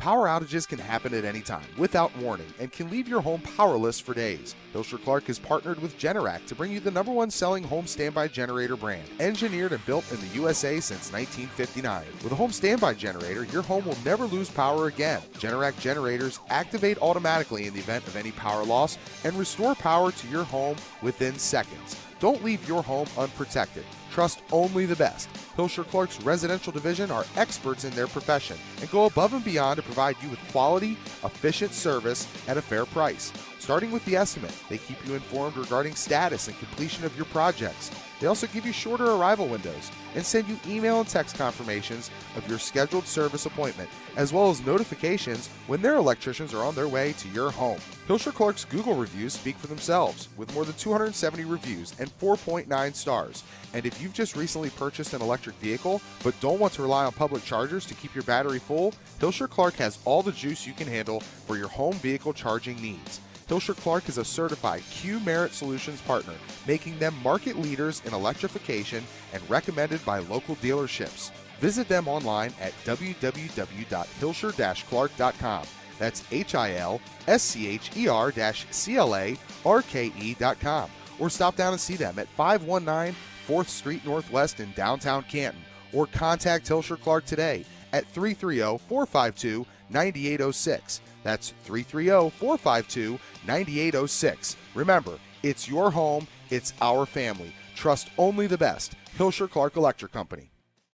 Power outages can happen at any time, without warning, and can leave your home powerless for days. Hilscher Clark has partnered with Generac to bring you the #1 selling home standby generator brand, engineered and built in the USA since 1959. With a home standby generator, your home will never lose power again. Generac generators activate automatically in the event of any power loss and restore power to your home within seconds. Don't leave your home unprotected. Trust only the best. Hilscher Clark's residential division are experts in their profession and go above and beyond to provide you with quality, efficient service at a fair price. Starting with the estimate, they keep you informed regarding status and completion of your projects. They also give you shorter arrival windows and send you email and text confirmations of your scheduled service appointment, as well as notifications when their electricians are on their way to your home. Hilscher Clark's Google reviews speak for themselves, with more than 270 reviews and 4.9 stars. And if you've just recently purchased an electric vehicle but don't want to rely on public chargers to keep your battery full, Hilscher Clark has all the juice you can handle for your home vehicle charging needs. Hilscher Clark is a certified Q Merit Solutions partner, making them market leaders in electrification and recommended by local dealerships. Visit them online at www.hilscher-clark.com. That's HILSCHER-CLARKE.com. Or stop down and see them at 519 4th Street Northwest in downtown Canton. Or contact Hilscher Clark today at 330-452-9806. That's 330-452-9806. Remember, it's your home, it's our family. Trust only the best. Hilscher Clark Electric Company.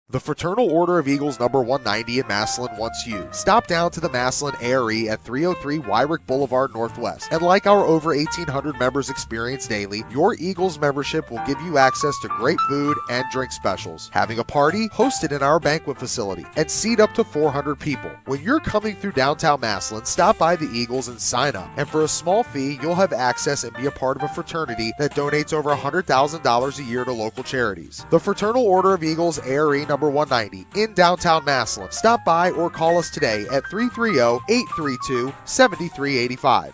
The Fraternal Order of Eagles number 190 in Massillon wants you. Stop down to the Massillon ARE at 303 Wyrick Boulevard Northwest. And like our over 1,800 members experience daily, your Eagles membership will give you access to great food and drink specials. Having a party, host it in our banquet facility and seat up to 400 people. When you're coming through downtown Massillon, stop by the Eagles and sign up. And for a small fee, you'll have access and be a part of a fraternity that donates over $100,000 a year to local charities. The Fraternal Order of Eagles ARE number 190 in downtown Massillon. Stop by or call us today at 330-832-7385.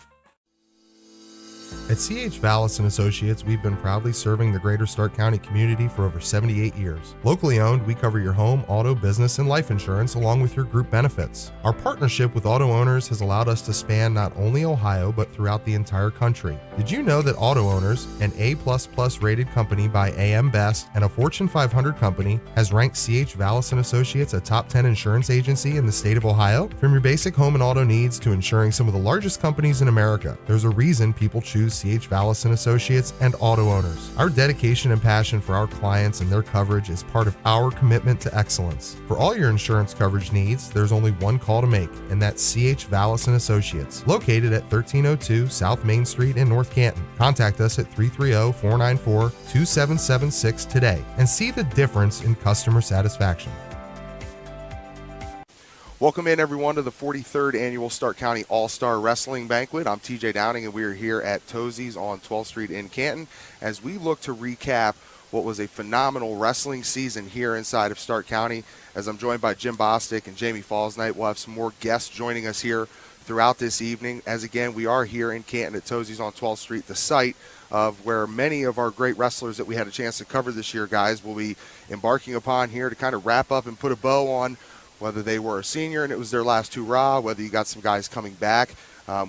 At C.H. Vallis & Associates, we've been proudly serving the greater Stark County community for over 78 years. Locally owned, we cover your home, auto, business, and life insurance along with your group benefits. Our partnership with auto owners has allowed us to span not only Ohio, but throughout the entire country. Did you know that Auto Owners, an A++ rated company by AM Best and a Fortune 500 company, has ranked C.H. Vallis & Associates a top 10 insurance agency in the state of Ohio? From your basic home and auto needs to insuring some of the largest companies in America, there's a reason people choose C.H. Vallis & Associates and Auto Owners. Our dedication and passion for our clients and their coverage is part of our commitment to excellence. For all your insurance coverage needs, there's only one call to make, and that's C.H. Vallis & Associates, located at 1302 South Main Street in North Canton. Contact us at 330-494-2776 today and see the difference in customer satisfaction. Welcome in, everyone, to the 43rd Annual Stark County All-Star Wrestling Banquet. I'm TJ Downing, and we are here at Tozzis on 12th Street in Canton as we look to recap what was a phenomenal wrestling season here inside of Stark County. As I'm joined by Jim Bostic and Jamie Fausnight, we'll have some more guests joining us here throughout this evening. As again, we are here in Canton at Tozzis on 12th Street, the site of where many of our great wrestlers that we had a chance to cover this year, guys, will be embarking upon here to kind of wrap up and put a bow on whether they were a senior and it was their last hurrah, whether you got some guys coming back.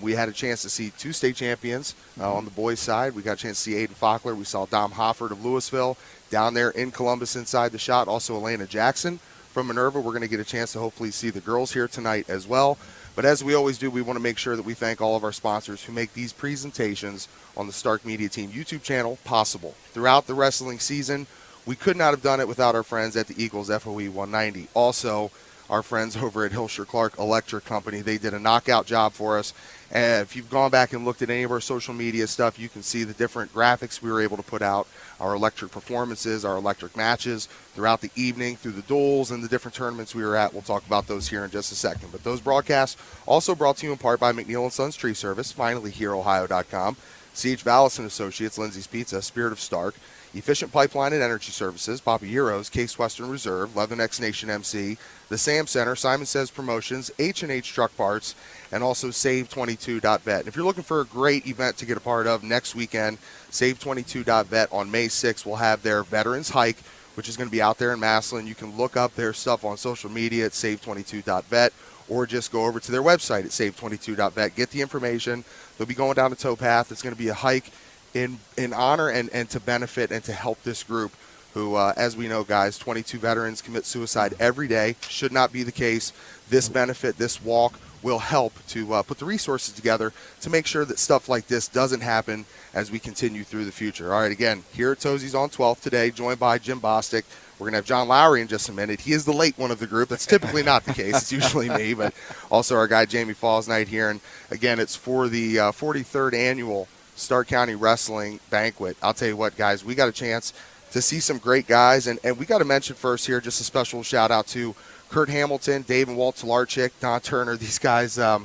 We had a chance to see two state champions on the boys' side. We got a chance to see Aiden Faulkner. We saw Dom Hofford of Louisville down there in Columbus inside the shot. Also Elena Jackson from Minerva. We're going to get a chance to hopefully see the girls here tonight as well. But as we always do, we want to make sure that we thank all of our sponsors who make these presentations on the Stark Media Team YouTube channel possible. Throughout the wrestling season, we could not have done it without our friends at the Eagles FOE 190. Also, our friends over at Hilscher Clark Electric Company. They did a knockout job for us. And if you've gone back and looked at any of our social media stuff, you can see the different graphics we were able to put out, our electric performances, our electric matches throughout the evening, through the duels and the different tournaments we were at. We'll talk about those here in just a second. But those broadcasts also brought to you in part by McNeil & Sons Tree Service, finallyhereohio.com, C.H. Vallis & Associates, Lindsay's Pizza, Spirit of Stark, Efficient Pipeline and Energy Services, Papa Euros, Case Western Reserve, Leatherneck's Nation MC, the Sam Center, Simon Says Promotions, H&H Truck Parts, and also Save22.vet. And if you're looking for a great event to get a part of next weekend, Save22.vet on May 6th will have their Veterans Hike, which is going to be out there in Massillon. You can look up their stuff on social media at Save22.vet, or just go over to their website at save22.vet. Get the information. They'll be going down the towpath. It's going to be a hike in honor and to benefit and to help this group who, as we know, guys, 22 veterans commit suicide every day. Should not be the case. This benefit, this walk, will help to put the resources together to make sure that stuff like this doesn't happen as we continue through the future. All right, again, here at Tozzis on 12th today, joined by Jim Bostic. We're going to have John Lowery in just a minute. He is the late one of the group. That's typically not the case. It's usually me, but also our guy Jamie Fausnight here. And, again, it's for the 43rd annual Stark County Wrestling Banquet. I'll tell you what, guys, we got a chance to see some great guys. And we got to mention first here just a special shout-out to Kurt Hamilton, Dave and Walt Talarczyk, Don Turner. These guys, a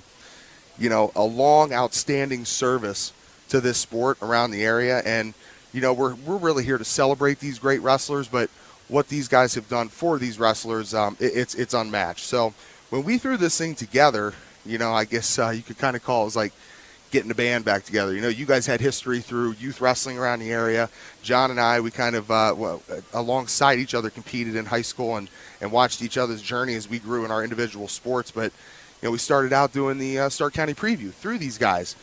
long, outstanding service to this sport around the area. And, we're really here to celebrate these great wrestlers, but what these guys have done for these wrestlers, it's unmatched. So when we threw this thing together, I guess you could kind of call it was like getting the band back together. You guys had history through youth wrestling around the area. John and I, we kind of, alongside each other, competed in high school and watched each other's journey as we grew in our individual sports. But, we started out doing the Stark County preview through these guys.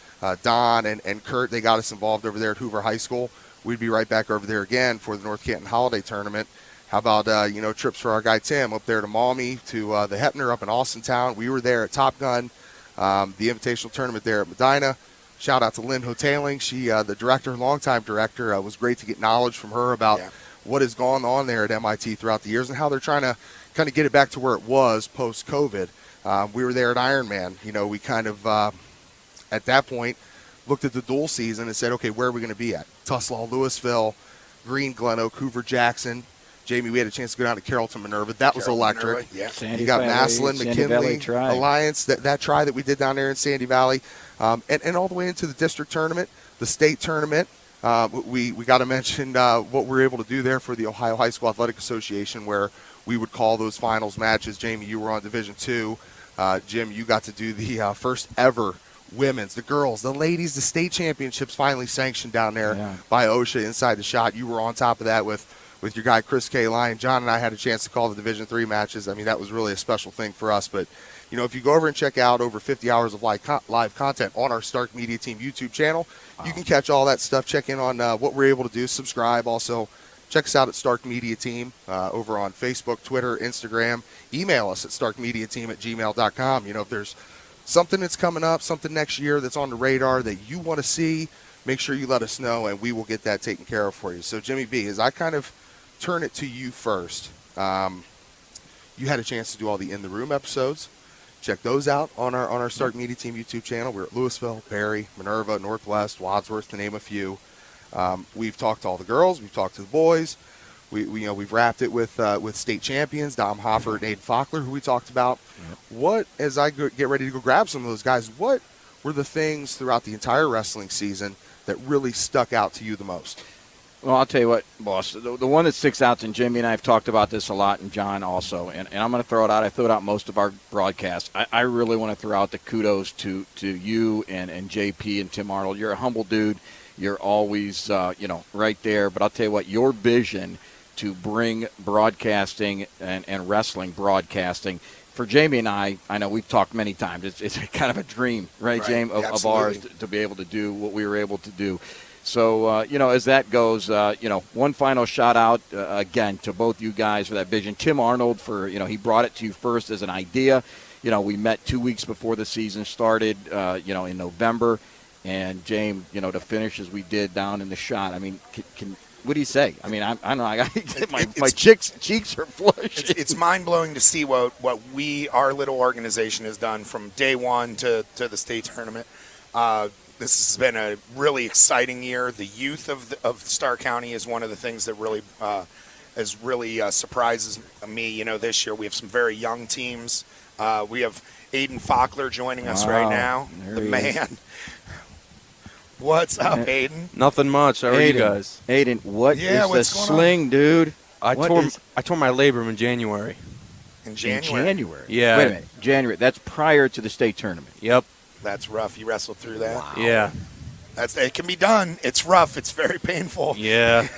Don and Kurt, they got us involved over there at Hoover High School. We'd be right back over there again for the North Canton Holiday Tournament. How about, trips for our guy Tim up there to Maumee, to the Hepner up in Austintown. We were there at Top Gun, the Invitational Tournament there at Medina. Shout out to Lynn Hoteling. She, the director, longtime director, was great to get knowledge from her about what has gone on there at MIT throughout the years and how they're trying to kind of get it back to where it was post-COVID. We were there at Ironman. We kind of, at that point, looked at the dual season and said, okay, where are we going to be at? Tuslaw, Louisville, Green, Glen Oak, Hoover, Jackson. Jamie, we had a chance to go down to Carrollton, Minerva. That was electric. Sandy you got Valley, Massillon, Sandy McKinley, Valley Alliance, that try that we did down there in Sandy Valley, and all the way into the district tournament, the state tournament. We got to mention what we were able to do there for the Ohio High School Athletic Association, where we would call those finals matches. Jamie, you were on Division II. Jim, you got to do the first ever women's, the girls, the ladies, the state championships finally sanctioned down there by OSHA inside the shot. You were on top of that with your guy Chris K. Lyon. John and I had a chance to call the Division III matches. I mean, that was really a special thing for us. But, if you go over and check out over 50 hours of live content on our Stark Media Team YouTube channel, you can catch all that stuff. Check in on what we're able to do. Subscribe. Also, check us out at Stark Media Team over on Facebook, Twitter, Instagram. Email us at starkmediateam@gmail.com. If there's something that's coming up, something next year that's on the radar that you want to see, make sure you let us know, and we will get that taken care of for you. So, Jimmy B, as I kind of turn it to you first, you had a chance to do all the In the Room episodes. Check those out on our Stark Media Team YouTube channel. We're at Louisville, Perry, Minerva, Northwest, Wadsworth, to name a few. We've talked to all the girls. We've talked to the boys. We've wrapped it with state champions, Dom Hoffer and Aiden Faulkner, who we talked about. What, as I get ready to go grab some of those guys, what were the things throughout the entire wrestling season that really stuck out to you the most? Well, I'll tell you what, boss. The one that sticks out, and Jimmy and I have talked about this a lot, and John also, and I'm going to throw it out. I threw it out most of our broadcasts. I really want to throw out the kudos to you and JP and Tim Arnold. You're a humble dude. You're always, right there. But I'll tell you what, your vision to bring broadcasting and wrestling broadcasting for Jamie and I know we've talked many times. It's kind of a dream, right, Jamie, of ours to be able to do what we were able to do. So, as that goes, one final shout out again to both you guys for that vision. Tim Arnold for, he brought it to you first as an idea. We met 2 weeks before the season started, in November. And James, to finish as we did down in the shot. I mean, what do you say? I mean, I don't know. My cheeks are flushed. It's mind-blowing to see what our little organization has done from day one to the state tournament. This has been a really exciting year. The youth of Stark County is one of the things that really surprises me. This year we have some very young teams. We have Aiden Faulkner joining us right now. The man. What's up, Aiden? Nothing much. How are you guys? Aiden, what is the sling, dude? I tore my labrum in January. In January? Yeah. Wait a minute. January. That's prior to the state tournament. Yep. That's rough. You wrestled through that? Wow. Yeah. It can be done. It's rough. It's very painful. Yeah.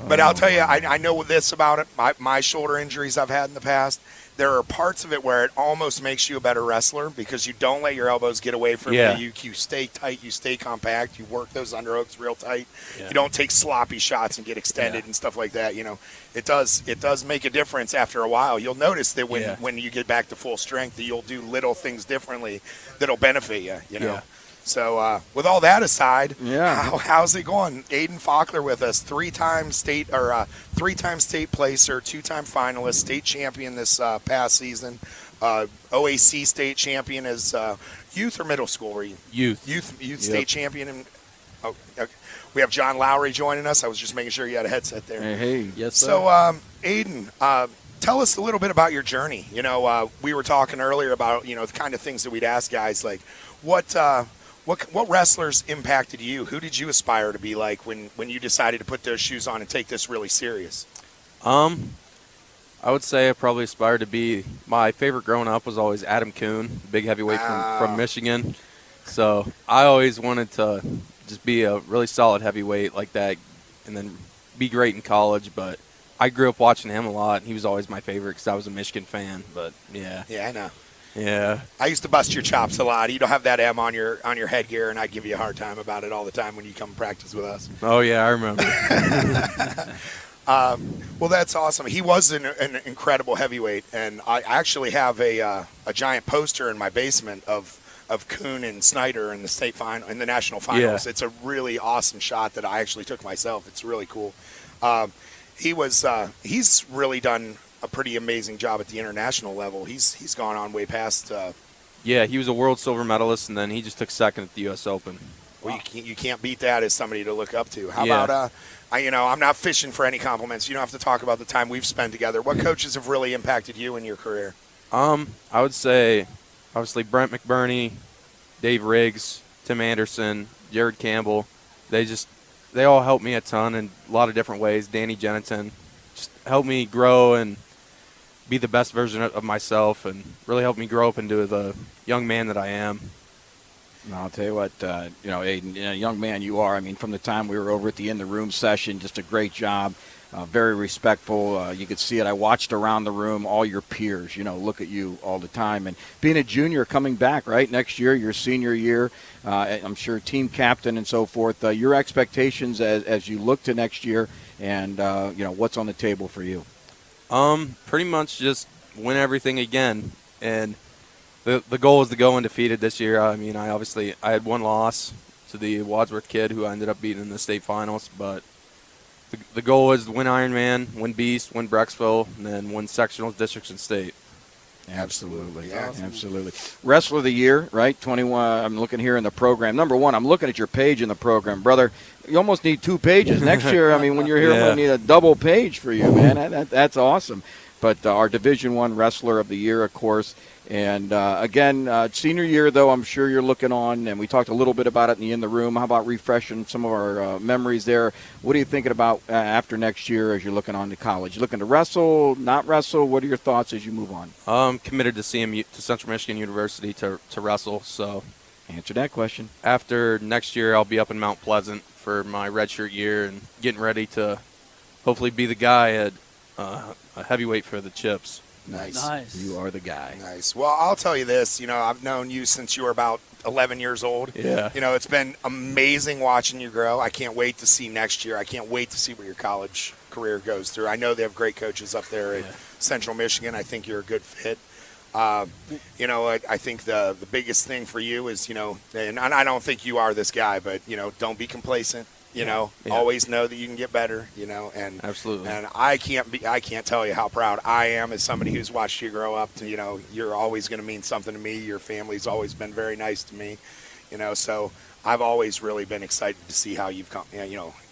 But I'll tell you, I know this about it. My shoulder injuries I've had in the past. There are parts of it where it almost makes you a better wrestler because you don't let your elbows get away from you. You stay tight. You stay compact. You work those underhooks real tight. Yeah. You don't take sloppy shots and get extended and stuff like that. It does make a difference after a while. You'll notice that when you get back to full strength, that you'll do little things differently that'll benefit you. You know. Yeah. So with all that aside, how's it going? Aiden Faulkner with us, three-time state placer, two-time finalist, state champion this past season, OAC state champion as youth or middle school? Were you? Youth state champion. Okay. We have John Lowery joining us. I was just making sure you had a headset there. Hey. Yes, sir. So Aiden, tell us a little bit about your journey. We were talking earlier about the kind of things that we'd ask guys, like what wrestlers impacted you? Who did you aspire to be like when you decided to put those shoes on and take this really serious? I would say I probably aspired to be, my favorite growing up was always Adam Kuhn, big heavyweight from Michigan. So I always wanted to just be a really solid heavyweight like that and then be great in college. But I grew up watching him a lot, and he was always my favorite because I was a Michigan fan. But, yeah. Yeah, I know. Yeah. I used to bust your chops a lot. You don't have that M on your headgear, and I give you a hard time about it all the time when you come practice with us. Oh, yeah, I remember. Well, that's awesome. He was an incredible heavyweight, and I actually have a giant poster in my basement of Kuhn and Snyder in the national finals. Yeah. It's a really awesome shot that I actually took myself. It's really cool. He's really done a pretty amazing job at the international level. He's gone on way past. Yeah, he was a world silver medalist, and then he just took second at the U.S. Open. Well, you can't beat that as somebody to look up to. How about I'm not fishing for any compliments. You don't have to talk about the time we've spent together. What coaches have really impacted you in your career? I would say, obviously, Brent McBurney, Dave Riggs, Tim Anderson, Jared Campbell. They all helped me a ton in a lot of different ways. Danny Jennington just helped me grow and be the best version of myself, and really helped me grow up into the young man that I am. No, I'll tell you what, Aiden, young man you are. I mean, from the time we were over at the In the Room session, just a great job, very respectful. You could see it. I watched around the room, all your peers, look at you all the time. And being a junior coming back, right, next year, your senior year, I'm sure team captain and so forth, your expectations as you look to next year and, what's on the table for you? Pretty much just win everything again. And the goal is to go undefeated this year. I mean, I had one loss to the Wadsworth kid who I ended up beating in the state finals, but the goal is to win Ironman, win Beast, win Brecksville, and then win sectionals, districts, and state. Absolutely. Yeah. Absolutely. Wrestler of the Year, right? 21. I'm looking here in the program. Number one, I'm looking at your page in the program. Brother, you almost need 2 pages. Next year, I mean, when you're here, I'm going to need a double page for you, man. That's awesome. But our Division I Wrestler of the Year, of course. And, again, senior year, though, I'm sure you're looking on, and we talked a little bit about it in the room. How about refreshing some of our memories there? What are you thinking about after next year as you're looking on to college? You looking to wrestle, not wrestle? What are your thoughts as you move on? I'm committed to CMU, to Central Michigan University, to wrestle. So answer that question. After next year, I'll be up in Mount Pleasant for my redshirt year and getting ready to hopefully be the guy at a heavyweight for the Chips. Nice. You are the guy. Nice. Well, I'll tell you this. I've known you since you were about 11 years old. Yeah. It's been amazing watching you grow. I can't wait to see next year. I can't wait to see what your college career goes through. I know they have great coaches up there at Central Michigan. I think you're a good fit. I think the biggest thing for you is, and I don't think you are this guy, but, don't be complacent. Always know that you can get better, and absolutely. And I can't tell you how proud I am as somebody who's watched you grow up to, you're always going to mean something to me. Your family's always been very nice to me, so I've always really been excited to see how you've come,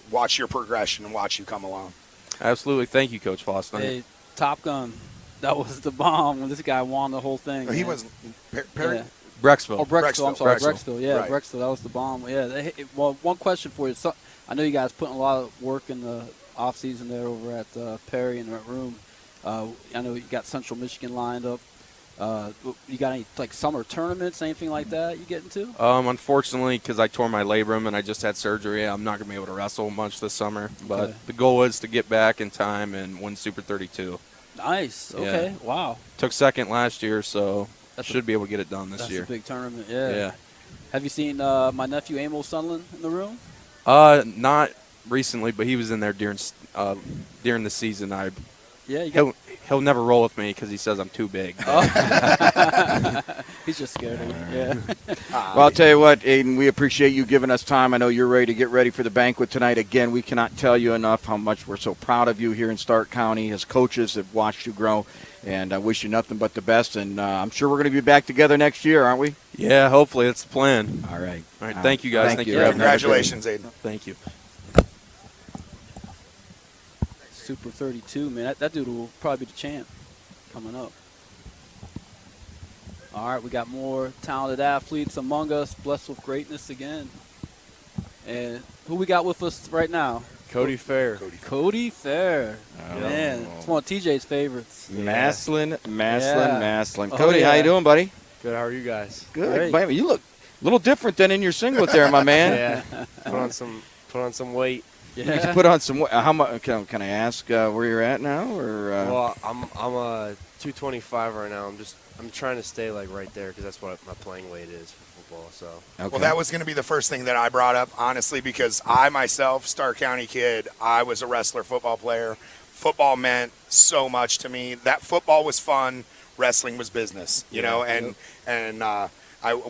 watch your progression and watch you come along. Absolutely. Thank you, Coach Fausnight. Hey, Top Gun. That was the bomb when this guy won the whole thing. He wasn't Perry? Yeah. Brecksville. Oh, Brecksville. I'm sorry, Brecksville. Brecksville. Yeah, right. Brecksville. That was the bomb. Yeah. Well, one question for you. I know you guys putting a lot of work in the off season there over at Perry in that room. I know you got Central Michigan lined up. You got any like summer tournaments, anything like that you get into? Unfortunately, because I tore my labrum and I just had surgery, I'm not going to be able to wrestle much this summer. But Okay. the goal is to get back in time and win Super 32. Nice. Yeah. Okay. Wow. Took second last year, so That's should be able to get it done this That's year. a big tournament. Yeah. Yeah. Have you seen my nephew Emil Sunderland in the room? Not recently, but he was in there during the season. Yeah. You got, He'll never roll with me because he says I'm too big. he's just scared of you. Yeah. Well, I'll tell you what, Aiden, we appreciate you giving us time. I know you're ready to get ready for the banquet tonight. Again, we cannot tell you enough how much we're so proud of you here in Stark County. As coaches have watched you grow, and I wish you nothing but the best. And I'm sure we're going to be back together next year, aren't we? Yeah, hopefully that's the plan. All right. All right, thank you guys. Thank you. for having me. Congratulations, Aiden. Thank you. Super 32, man. That dude will probably be the champ coming up. All right, we got more talented athletes among us, blessed with greatness again. And who we got with us right now? Cody Fair. Cody Fair. Man, it's one of TJ's favorites. Maslin. Oh, Cody, how yeah. you doing, buddy? Good. How are you guys? Good. Great. Man, you look a little different than in your singlet there, my man. Yeah. Put on some weight. You put on some. How much? Can I ask where you're at now, or? Well, I'm a 225 right now. I'm trying to stay like right there because that's what my playing weight is for football. So. Okay. Well, that was going to be the first thing that I brought up, honestly, because I myself, Stark County kid, I was a wrestler, football player. Football meant so much to me. That football was fun. Wrestling was business, you know, and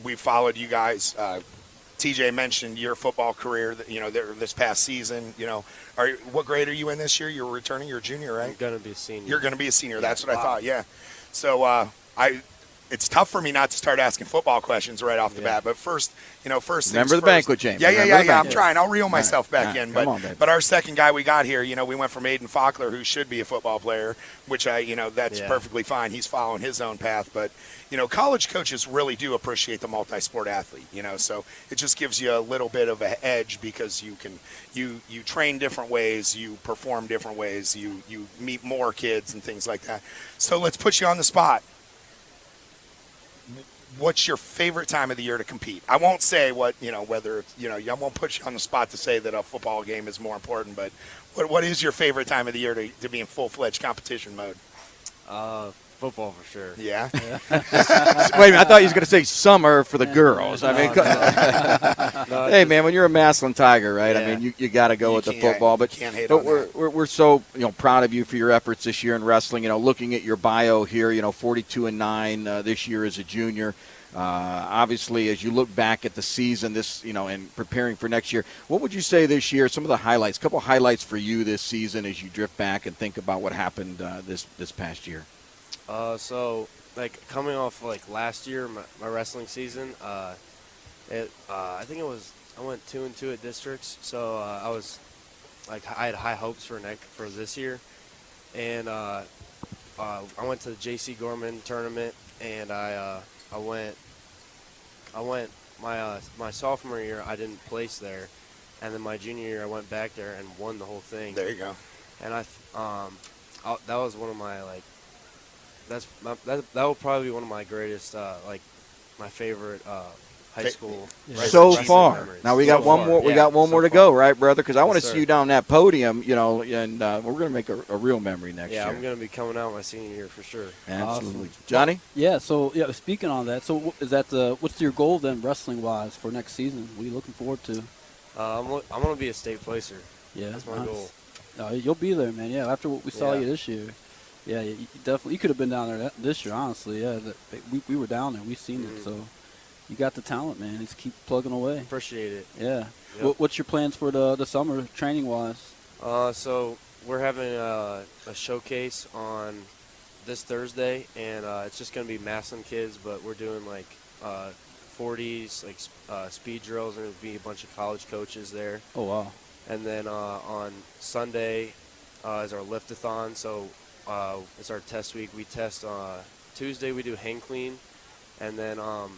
we followed you guys. TJ mentioned your football career, this past season. What grade are you in this year? You're returning. You're a junior, right? I'm gonna be a senior. You're going to be a senior. That's what I thought. Yeah. So it's tough for me not to start asking football questions right off the bat. But first things Remember the first. banquet, James. Yeah. Remember the I'm banquet. trying. I'll reel myself back in. Come on, baby. But our second guy we got here, we went from Aiden Faulkner, who should be a football player, which that's perfectly fine. He's following his own path. But college coaches really do appreciate the multi-sport athlete. So it just gives you a little bit of an edge because you train different ways, you perform different ways, you meet more kids and things like that. So let's put you on the spot. What's your favorite time of the year to compete? I won't say whether I won't put you on the spot to say that a football game is more important, but what is your favorite time of the year to be in full-fledged competition mode? Football for sure. Yeah. Wait a minute, I thought he was going to say summer for the girls. I mean, hey man, when you're a Maslin Tiger, right? Yeah. I mean, you got to go with the can't- football. But you can't hate but on we're so proud of you for your efforts this year in wrestling. Looking at your bio here, 42-9 this year as a junior. Obviously, as you look back at the season, this and preparing for next year, what would you say this year? Some of the highlights, a couple of highlights for you this season as you drift back and think about what happened this past year. So like coming off like last year, my wrestling season, I think I went 2-2 at districts. So I had high hopes for this year, and I went to the J.C. Gorman tournament, and I went my sophomore year. I didn't place there, and then my junior year I went back there and won the whole thing. There you go. And that was one of my that will probably be one of my greatest my favorite high school. So wrestling far. memories. Now we got So one far. more. We Yeah, got one so more to far. go, right, brother? Because I want to Yes, see sir. you down that podium, and we're going to make a real memory next Yeah, year. I'm gonna be coming out my senior year for sure. Absolutely, Awesome. Johnny. Yeah, so speaking on that, so is that what's your goal then, wrestling wise, for next season? What are you looking forward to? I'm gonna be a state placer. Yeah, That's my nice. goal. You'll be there, man. Yeah, after what we saw Yeah. you this year. Yeah, you definitely. You could have been down there this year, honestly. Yeah, we were down there. We've seen it. So you got the talent, man. Just keep plugging away. Appreciate it. Yeah. Yep. What's your plans for the summer training wise? So we're having a showcase on this Thursday, and it's just gonna be Maslin kids, but we're doing like 40s, speed drills, and there'll be a bunch of college coaches there. Oh wow. And then on Sunday is our lift-a-thon, so it's our test week. We test Tuesday, we do hang clean, and then on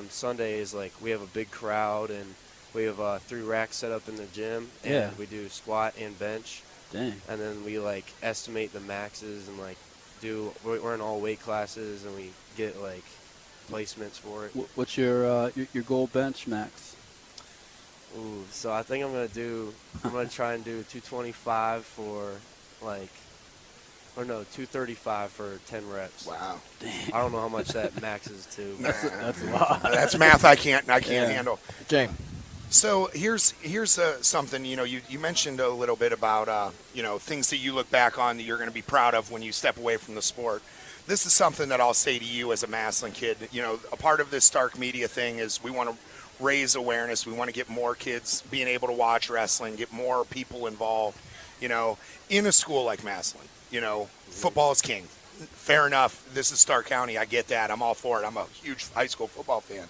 Sunday is we have a big crowd, and we have 3 racks set up in the gym, and Yeah. we do squat and bench, Dang. and then we estimate the maxes and we're in all weight classes, and we get like placements for it. What's your goal bench, Max? Ooh, so I think I'm gonna try and do 225 for like, or no, 235 for 10 reps. Wow. I don't know how much that maxes to. That's a lot. That's math I can't handle. James. So here's something, you mentioned a little bit about, things that you look back on that you're going to be proud of when you step away from the sport. This is something that I'll say to you as a Massillon kid. A part of this Stark Media thing is we want to raise awareness. We want to get more kids being able to watch wrestling, get more people involved, in a school like Massillon. Football is king. Fair enough. This is Stark County. I get that. I'm all for it. I'm a huge high school football fan.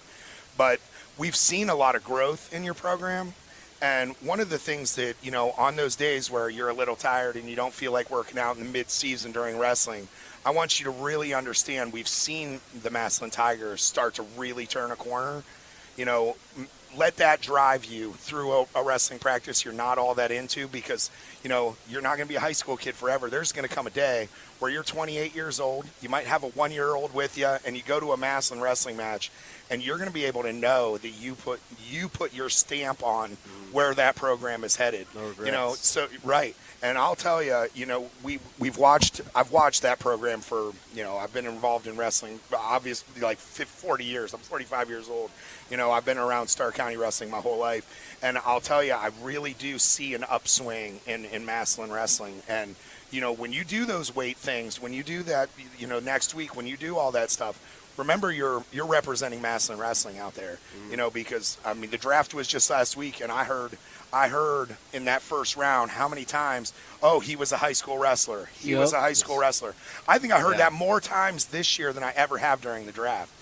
But we've seen a lot of growth in your program. And one of the things that, on those days where you're a little tired and you don't feel like working out in the mid-season during wrestling, I want you to really understand we've seen the Massillon Tigers start to really turn a corner. Let that drive you through a wrestling practice you're not all that into, because, you're not going to be a high school kid forever. There's going to come a day where you're 28 years old, you might have a 1-year-old with you, and you go to a Massillon wrestling match, and you're going to be able to know that you put your stamp on where that program is headed. No regrets. Right. And I'll tell you, I've watched that program for, I've been involved in wrestling, obviously, like 40 years. I'm 45 years old. I've been around Stark County wrestling my whole life. And I'll tell you, I really do see an upswing in Massillon wrestling. And, when you do those weight things, when you do that, next week, when you do all that stuff, remember you're representing Massillon wrestling out there, because, the draft was just last week, and I heard in that first round how many times, he was a high school wrestler. He was a high school wrestler. I think I heard that more times this year than I ever have during the draft.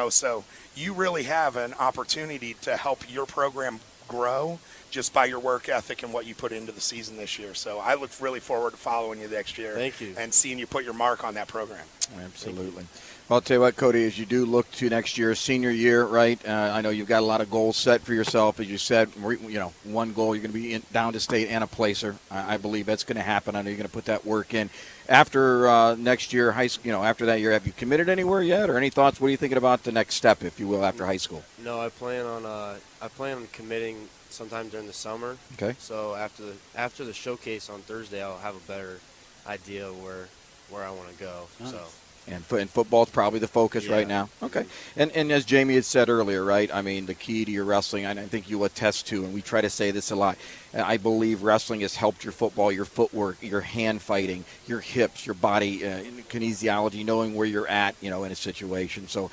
So you really have an opportunity to help your program grow just by your work ethic and what you put into the season this year. So I look really forward to following you next year. Thank you. And seeing you put your mark on that program. Absolutely. Well, I'll tell you what, Cody, as you do look to next year, senior year, right? I know you've got a lot of goals set for yourself. As you said, one goal, you're going to be down to state and a placer. I believe that's going to happen. I know you're going to put that work in. After next year, high school, after that year, have you committed anywhere yet, or any thoughts? What are you thinking about the next step, if you will, after high school? No, I plan on committing sometime during the summer. Okay. So after the showcase on Thursday, I'll have a better idea where I want to go. Nice. So. And football is probably the focus right now. Okay. And as Jamie had said earlier, right, the key to your wrestling, and I think you attest to, and we try to say this a lot, I believe wrestling has helped your football, your footwork, your hand fighting, your hips, your body, kinesiology, knowing where you're at, in a situation. So,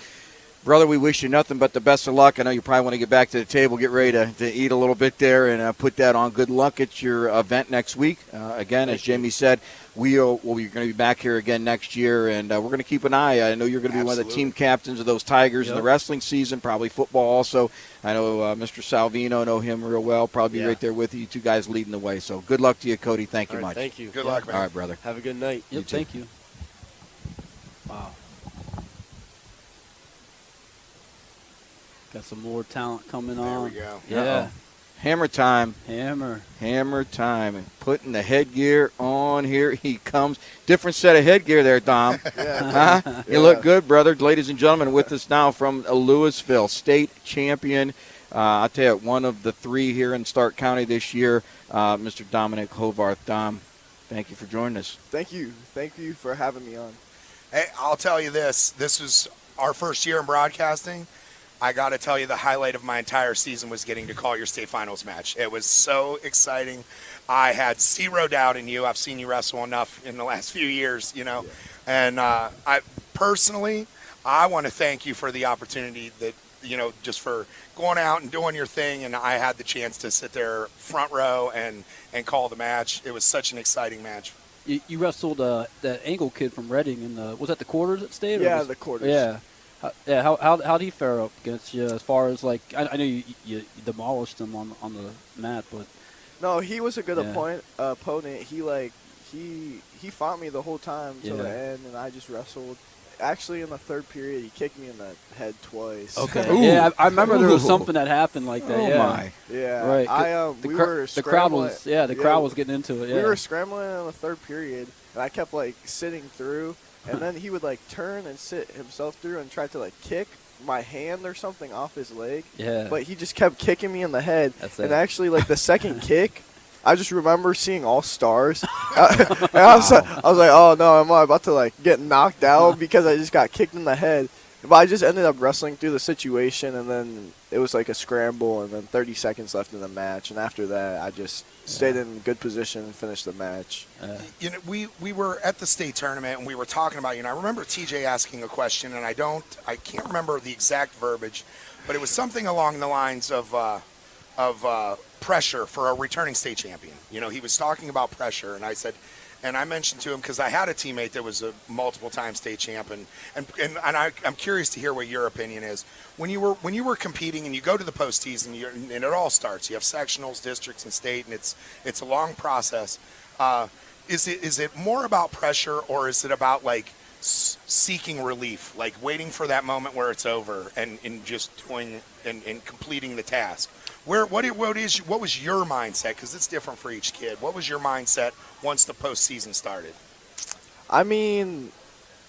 brother, we wish you nothing but the best of luck. I know you probably want to get back to the table, get ready to eat a little bit there, and put that on. Good luck at your event next week. Again, as Jamie said, we're going to be back here again next year, and we're going to keep an eye. I know you're going to be one of the team captains of those Tigers in the wrestling season, probably football also. I know Mr. Salvino, know him real well, probably be right there with you. You two guys leading the way. So good luck to you, Cody. Thank you much. Thank you. Good luck, man. All right, brother. Have a good night. Yep, thank you. Wow. Got some more talent coming on. There we go. Yeah. Uh-oh. Hammer time. Hammer time. And putting the headgear on. Here he comes. Different set of headgear there, Dom. You look good, brother. Ladies and gentlemen, with us now from Louisville, state champion. I'll tell you, one of the three here in Stark County this year, Mr. Dominic Hovarth. Dom, thank you for joining us. Thank you. Thank you for having me on. Hey, I'll tell you this. This was our first year in broadcasting. I got to tell you, the highlight of my entire season was getting to call your state finals match. It was so exciting. I had zero doubt in you. I've seen you wrestle enough in the last few years, And I personally, I want to thank you for the opportunity that, just for going out and doing your thing. And I had the chance to sit there front row and call the match. It was such an exciting match. You wrestled that Angle kid from Reading was that the quarters at state? Yeah, the quarters. Yeah. How did he fare up against you as far as I know you demolished him on the mat, but no, he was a good opponent. He fought me the whole time till the end, and I just wrestled. Actually, in the third period, he kicked me in the head twice. Okay. Yeah, I remember there was something that happened like that. Oh my. Yeah. Right. We were the crowd was crowd was getting into it. Yeah. We were scrambling in the third period, and I kept sitting through. and then he would like turn and sit himself through and try to like kick my hand or something off his leg. Yeah. But he just kept kicking me in the head. That's and it. actually, like the second kick, I just remember seeing all stars. And I was like, oh no, am I about to like get knocked out because I just got kicked in the head? But I just ended up wrestling through the situation, and then it was like a scramble, and then 30 seconds left in the match. And after that, I just stayed in good position and finished the match. You know, we were at the state tournament and we were talking about, I remember TJ asking a question, and I can't remember the exact verbiage, but it was something along the lines of pressure for a returning state champion. He was talking about pressure, and I said, and I mentioned to him, because I had a teammate that was a multiple-time state champ, and I'm curious to hear what your opinion is. When you were competing and you go to the postseason, and it all starts. You have sectionals, districts, and state, and it's a long process. Is it more about pressure, or is it about like seeking relief, like waiting for that moment where it's over and just doing and completing the task? What was your mindset? Because it's different for each kid. What was your mindset once the postseason started? I mean,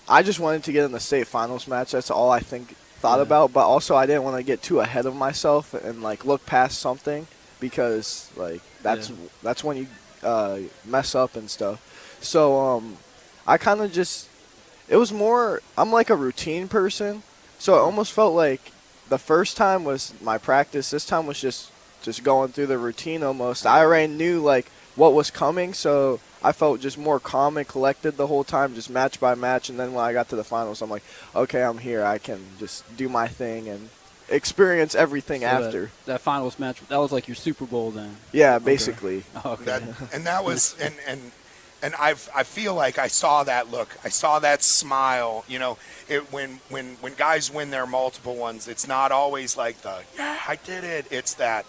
I just wanted to get in the state finals match. That's all I thought about. But also, I didn't want to get too ahead of myself and like look past something, because like that's when you mess up and stuff. So I kind of just, it was more, I'm like a routine person, so it almost felt like the first time was my practice. This time was just going through the routine almost. I already knew like what was coming, so I felt just more calm and collected the whole time, just match by match. And then when I got to the finals, I'm like, okay, I'm here. I can just do my thing and experience everything after. That finals match, that was like your Super Bowl then? Yeah, basically. Okay. That was and I feel like I saw that look. I saw that smile. When guys win their multiple ones, it's not always like yeah, I did it. It's that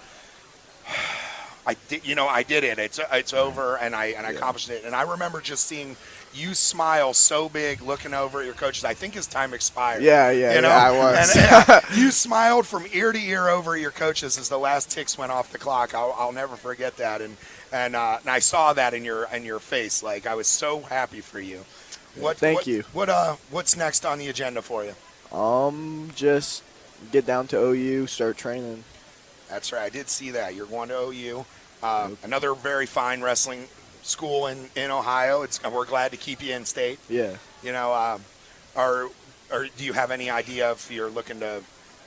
I did it. It's over, and I accomplished it. And I remember just seeing you smile so big, looking over at your coaches. I think his time expired. Yeah, I was. And you smiled from ear to ear over at your coaches as the last ticks went off the clock. I'll never forget that. And I saw that in your face. Like, I was so happy for you. Thank you. What's next on the agenda for you? Just get down to OU, start training. That's right. I did see that. You're going to OU, another very fine wrestling school in Ohio. We're glad to keep you in state. Yeah. Do you have any idea if you're looking to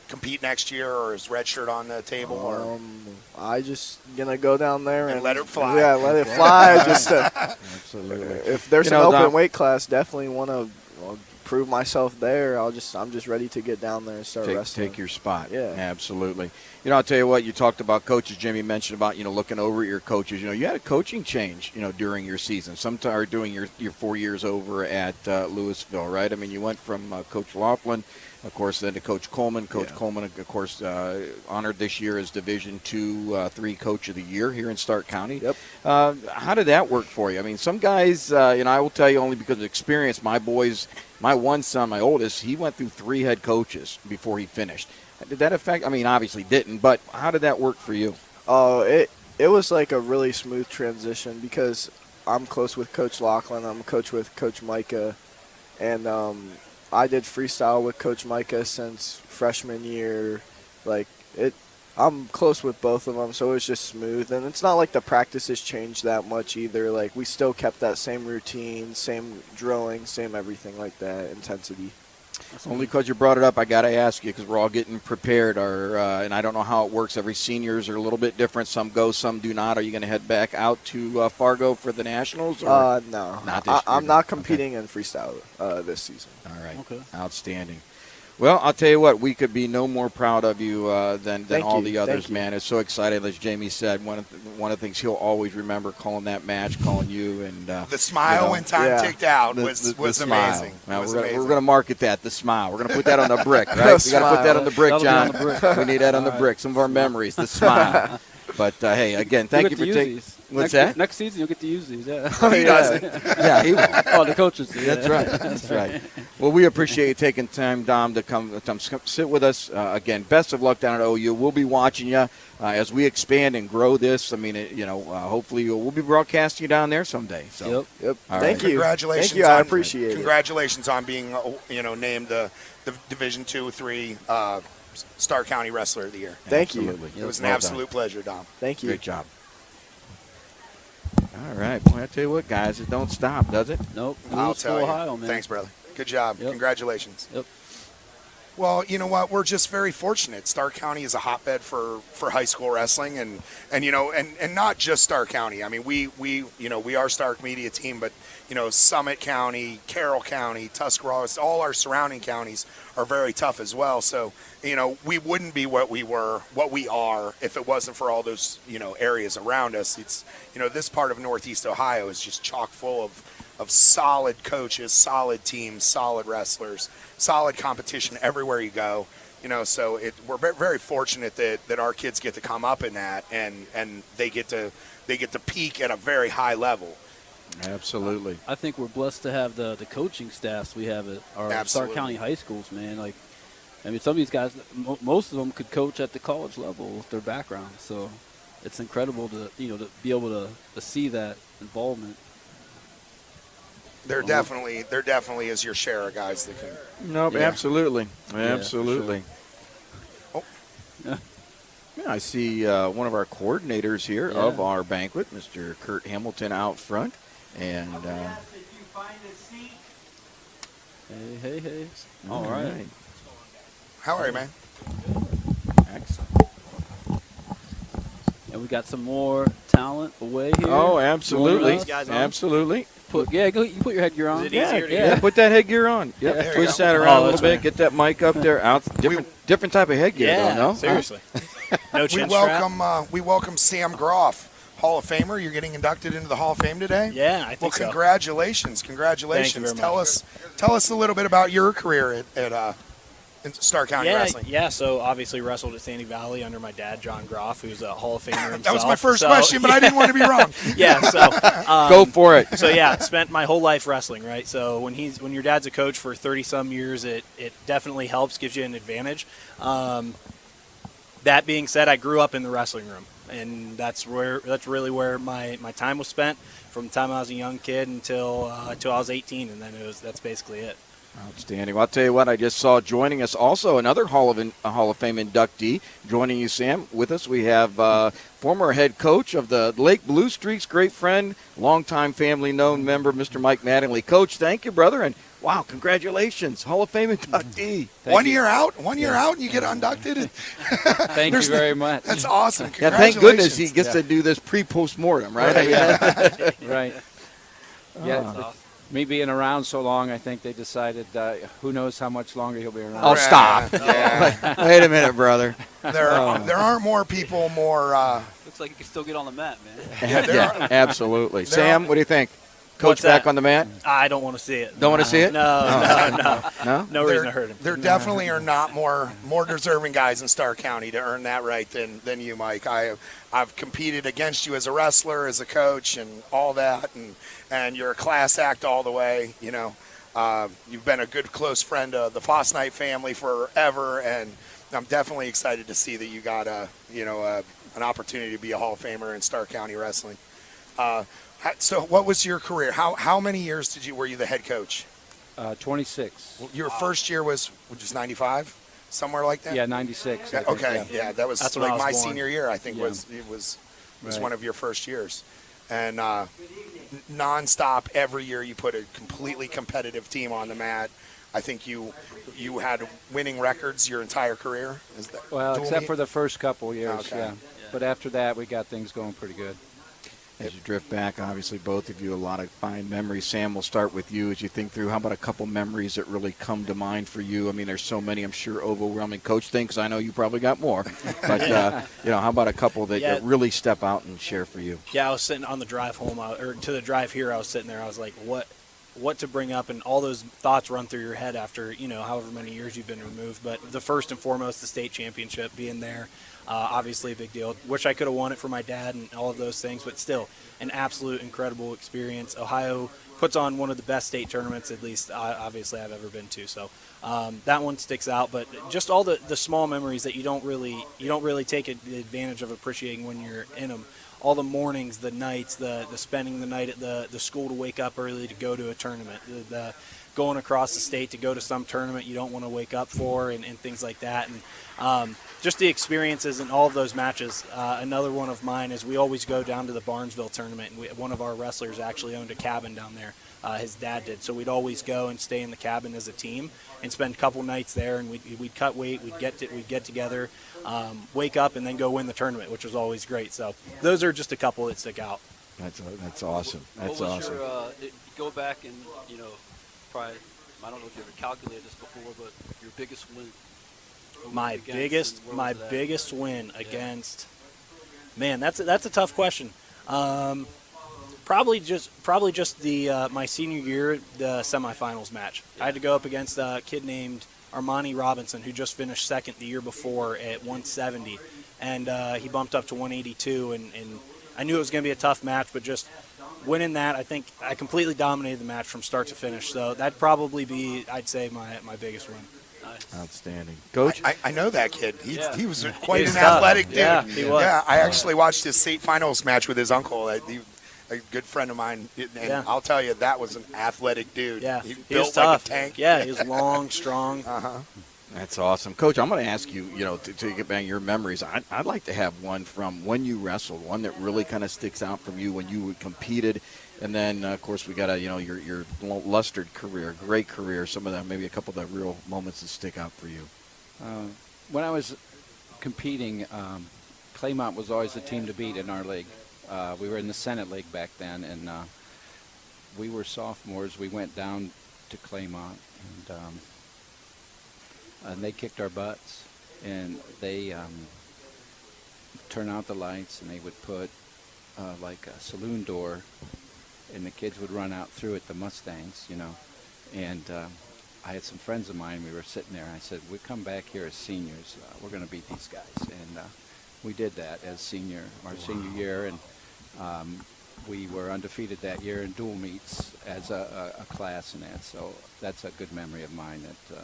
compete next year, or is redshirt on the table? Or I just gonna go down there and let it fly. Yeah, let it fly. Just Absolutely. If there's an open weight class, definitely want to prove myself there. I'm just ready to get down there and start wrestling. Take your spot. Yeah, absolutely. I'll tell you what. You talked about coaches. Jimmy mentioned about looking over at your coaches. You had a coaching change. During your season. Sometime doing your 4 years over at Louisville, right? I mean, you went from Coach Laughlin, of course, then to Coach Coleman. Coach Coleman, of course, honored this year as Division II-III Coach of the Year here in Stark County. Yep. How did that work for you? I mean, some guys, I will tell you only because of experience. My boys, my one son, my oldest, he went through 3 head coaches before he finished. Did that affect? I mean, obviously didn't, but how did that work for you? It was like a really smooth transition, because I'm close with Coach Laughlin. I'm coach with Coach Micah, and I did freestyle with Coach Micah since freshman year. I'm close with both of them, so it was just smooth. And it's not like the practices changed that much either. Like, we still kept that same routine, same drilling, same everything like that, intensity. Only because you brought it up, I got to ask you, because we're all getting prepared. And I don't know how it works. Every seniors are a little bit different. Some go, some do not. Are you going to head back out to Fargo for the Nationals? Or? No. Not this year. I'm not competing in freestyle this season. All right. Okay. Outstanding. Well, I'll tell you what, we could be no more proud of you than all the others, Thank you. man. It's so exciting, as Jamie said. One of the things he'll always remember, calling that match, calling you, and the smile when time ticked out was smile. amazing. Now, we're going to market that, the smile. We're going to put that on the brick, right? We got to put that on the brick, John. On the brick. We need that on the brick. Some of our memories, the smile. But hey, again, thank you for taking. What's that? Next season, you'll get to use these. Yeah. He doesn't. Yeah, he will. Oh, the coaches. Yeah. That's right. That's right. Well, we appreciate you taking time, Dom, to come sit with us. Again, best of luck down at OU. We'll be watching you as we expand and grow this. I mean, hopefully we'll be broadcasting you down there someday. So. Yep. All Thank right. you. Congratulations. Thank you. I on- appreciate it. Congratulations on being, named the Division 2-3 Starr County Wrestler of the Year. Thank you. Absolutely. It was an Well absolute pleasure, Dom. Thank you. Great job. All right. Boy, I tell you what, guys, it don't stop, does it? Nope. I'll Louisville, tell you. Ohio, man. Thanks, brother. Good job. Yep. Congratulations. Yep. Well, you know what? We're just very fortunate. Starr County is a hotbed for high school wrestling, and not just Starr County. I mean, we are Stark Media Team, but Summit County, Carroll County, Tuscarawas, all our surrounding counties are very tough as well. So we wouldn't be what we are if it wasn't for all those areas around us. It's this part of Northeast Ohio is just chock full of solid coaches, solid teams, solid wrestlers, solid competition everywhere you go. So we're very fortunate that our kids get to come up in that and they get to peak at a very high level. Absolutely. I think we're blessed to have the coaching staffs we have at our Starr Absolutely. County high schools, man. Like, I mean, some of these guys, most of them could coach at the college level with their background. So it's incredible to to be able to see that involvement. There definitely is your share of guys that can. Nope, Yeah. absolutely. for Absolutely. Oh. Yeah. Yeah, I see one of our coordinators here Yeah. of our banquet, Mr. Kurt Hamilton, out front. And Hey. All right. How are you, man? Excellent. And we got some more talent away here. Oh, absolutely. Joining us. Absolutely. You put your headgear on. Is it easier to Yeah, put that headgear on. Yep. There you Twist go. that around Oh, a little that's bit. right. Get that mic up there. Out. Different type of headgear, Yeah, though, no? seriously. No We chin strap. welcome Sam Groff, Hall of Famer. You're getting inducted into the Hall of Fame today. Yeah, I think Well, so. congratulations. Thank you very Tell much. us a little bit about your career at in Starr County Wrestling. Yeah. So obviously wrestled at Sandy Valley under my dad, John Groff, who's a Hall of Famer himself. That was my first So, question, but I didn't want to be wrong. Yeah. So Go for it. So yeah, spent my whole life wrestling, right? So when your dad's a coach for 30-some years, it definitely helps, gives you an advantage. That being said, I grew up in the wrestling room, and that's really where my time was spent from the time I was a young kid until I was 18, and then that's basically it. Outstanding. Well, I'll tell you what, I just saw joining us also another Hall of Fame inductee. Joining you, Sam, with us, we have former head coach of the Lake Blue Streaks, great friend, longtime family-known member, Mr. Mike Mattingly. Coach, thank you, brother, and wow, congratulations, Hall of Fame inductee. One year out, and you get inducted. Thank you very much. That's awesome. Yeah, Congratulations. thank goodness he gets to do this pre-post-mortem, right? I mean, Right. Yeah. Me being around so long, I think they decided who knows how much longer he'll be around. Oh, stop. Yeah. Wait a minute, brother. There aren't more people more. Looks like you can still get on the mat, man. Yeah, absolutely. Sam, what do you think? Coach What's back that? on the mat? I don't want to see it. Don't want to see it? No. No reason to hurt him. There definitely are not more deserving guys in Starr County to earn that right than you, Mike. I've competed against you as a wrestler, as a coach, and all that, and you're a class act all the way. You've been a good close friend of the Fausnight family forever, and I'm definitely excited to see that you got an opportunity to be a Hall of Famer in Starr County wrestling. So, what was your career? How many years were you the head coach? 26. Your first year was 95, somewhere like that. Yeah, 96. I think, Okay, yeah, that was That's when like I was my born. senior year. I think Yeah. was Right. one of your first years, and nonstop every year you put a completely competitive team on the mat. I think you had winning records your entire career. Is that Well, dual except meet? for the first couple years, Okay. yeah. But after that, we got things going pretty good. As you drift back, obviously, both of you, a lot of fine memories. Sam, we'll start with you as you think through. How about a couple memories that really come to mind for you? I mean, there's so many, I'm sure, overwhelming. Coach thinks, I know you probably got more. But, how about a couple that really step out and share for you? Yeah, I was sitting on the drive home, or to the drive here. I was sitting there. I was like, what what to bring up, and all those thoughts run through your head after, however many years you've been removed. But the first and foremost, the state championship, being there, obviously a big deal. Wish I could have won it for my dad and all of those things, but still an absolute incredible experience. Ohio puts on one of the best state tournaments, at least obviously I've ever been to. So that one sticks out, but just all the small memories that you don't really take advantage of appreciating when you're in them. All the mornings, the nights, the spending the night at the school to wake up early to go to a tournament, the going across the state to go to some tournament you don't want to wake up for, and things like that. And just the experiences in all of those matches. Another one of mine is we always go down to the Barnesville tournament, and one of our wrestlers actually owned a cabin down there. His dad did. So we'd always go and stay in the cabin as a team and spend a couple nights there, and we'd cut weight, we'd get together, wake up, and then go win the tournament, which was always great. So those are just a couple that stick out. That's awesome. That's what was awesome. Go back and, probably, I don't know if you ever calculated this before, but your biggest win. My biggest win against, man, that's a tough question. Probably just the my senior year, the semifinals match. I had to go up against a kid named Armani Robinson, who just finished second the year before at 170, and he bumped up to 182, and I knew it was going to be a tough match, but just winning that, I think I completely dominated the match from start to finish. So that'd probably be, I'd say, my biggest win. Nice. Outstanding. Coach? I know that kid. He was quite He's an tough. athletic dude. Yeah, he was. Yeah, I actually watched his state finals match with his uncle. A good friend of mine, and I'll tell you, that was an athletic dude. Yeah, he was built tough. like a tank. Yeah, he was long, strong. That's awesome. Coach, I'm going to ask you, to get back your memories, I'd like to have one from when you wrestled, one that really kind of sticks out from you when you competed. And then, of course, we got your lustered career, great career, some of that, maybe a couple of the real moments that stick out for you. When I was competing, Claymont was always the team to beat in our league. We were in the Senate League back then, and we were sophomores. We went down to Claymont, and they kicked our butts. And they turned out the lights, and they would put like a saloon door, and the kids would run out through it, the Mustangs, And I had some friends of mine. We were sitting there, and I said, we come back here as seniors. We're going to beat these guys. And we did that as senior year, and we were undefeated that year in dual meets as a class and that. So that's a good memory of mine, that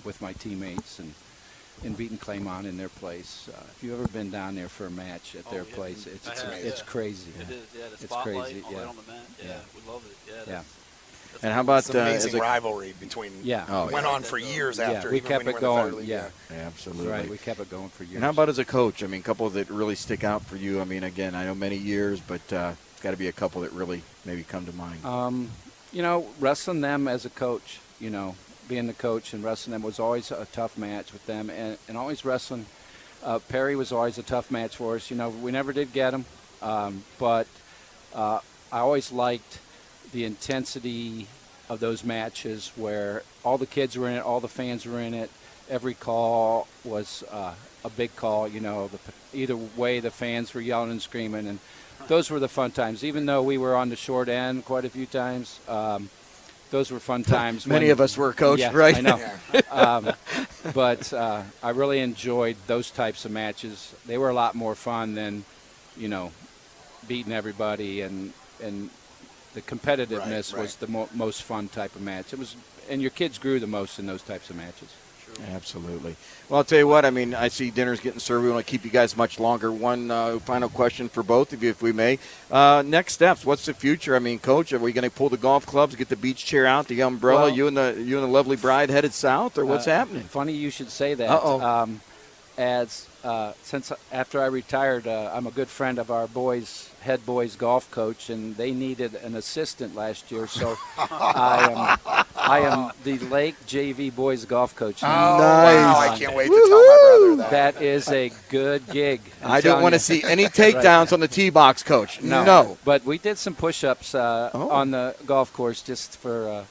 with my teammates and beating Claymont in their place. If you've ever been down there for a match at their place, it's crazy. It is, the it's spotlight crazy. all right on the mat. Yeah, we love it. Yeah. And how about It's an amazing rivalry between went on for years after. We even kept when it you were in the going. Fire League. Yeah, absolutely. right. We kept it going for years. And how about as a coach? I mean, a couple that really stick out for you. I mean, again, I know many years, but it's got to be a couple that really maybe come to mind. Wrestling them as a coach, being the coach and wrestling them was always a tough match with them, and always wrestling. Perry was always a tough match for us. We never did get him, but I always liked the intensity of those matches where all the kids were in it, all the fans were in it. Every call was a big call. Either way, the fans were yelling and screaming, and those were the fun times. Even though we were on the short end quite a few times, those were fun times. Many of us were, Coach, right? I know. But I really enjoyed those types of matches. They were a lot more fun than, beating everybody, and the competitiveness was the most fun type of match. It was, and your kids grew the most in those types of matches. Absolutely. Well, I'll tell you what, I mean, I see dinner's getting served. We want to keep you guys much longer. One final question for both of you, if we may. Next steps, what's the future? I mean, Coach, are we going to pull the golf clubs, get the beach chair out, the umbrella, Well, you and the lovely bride headed south, or what's happening? Funny you should say that. Since after I retired, I'm a good friend of our head boys golf coach, and they needed an assistant last year, so I am the Lake JV boys golf coach. Oh, wow. I can't wait to tell my brother that. That is a good gig. I don't want to see any takedowns on the tee box, Coach. No. But we did some push-ups on the golf course just for,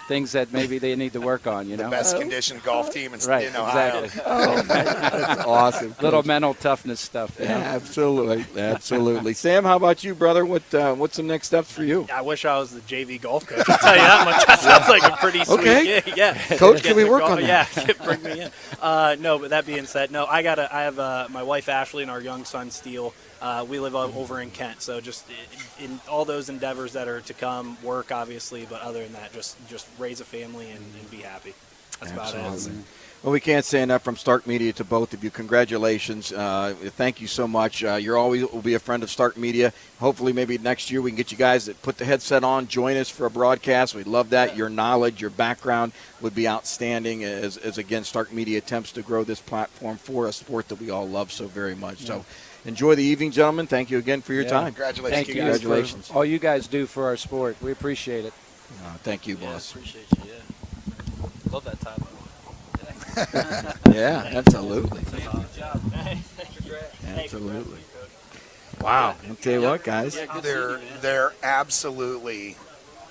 things that maybe they need to work on. You know, The best conditioned golf team in, right? in Ohio. Exactly. That's awesome. Little mental toughness stuff. You know? Absolutely, absolutely. Sam, how about you, brother? What's the next steps for you? I wish I was the JV golf coach. I'll tell you that much. That sounds like a pretty sweet gig. Yeah. Coach, can we work on that? Yeah, bring me in. No, but that being said, no, I have my wife Ashley and our young son Steele. We live over in Kent, so just in all those endeavors that are to come, work obviously, but other than that, just raise a family and be happy. That's about it. Well, we can't say enough from Stark Media to both of you. Congratulations. Thank you so much. You're always will be a friend of Stark Media. Hopefully maybe next year we can get you guys that put the headset on, join us for a broadcast. We'd love that. Your knowledge, your background would be outstanding as again, Stark Media attempts to grow this platform for a sport that we all love so very much. Yeah. So enjoy the evening, gentlemen. Thank you again for your time. Congratulations. Thank you. Congratulations. For all you guys do for our sport. We appreciate it. Thank you, boss. Appreciate you. Yeah. Love that time. Yeah, absolutely. Good job. Absolutely. Wow. I'll tell you what, guys. They're absolutely.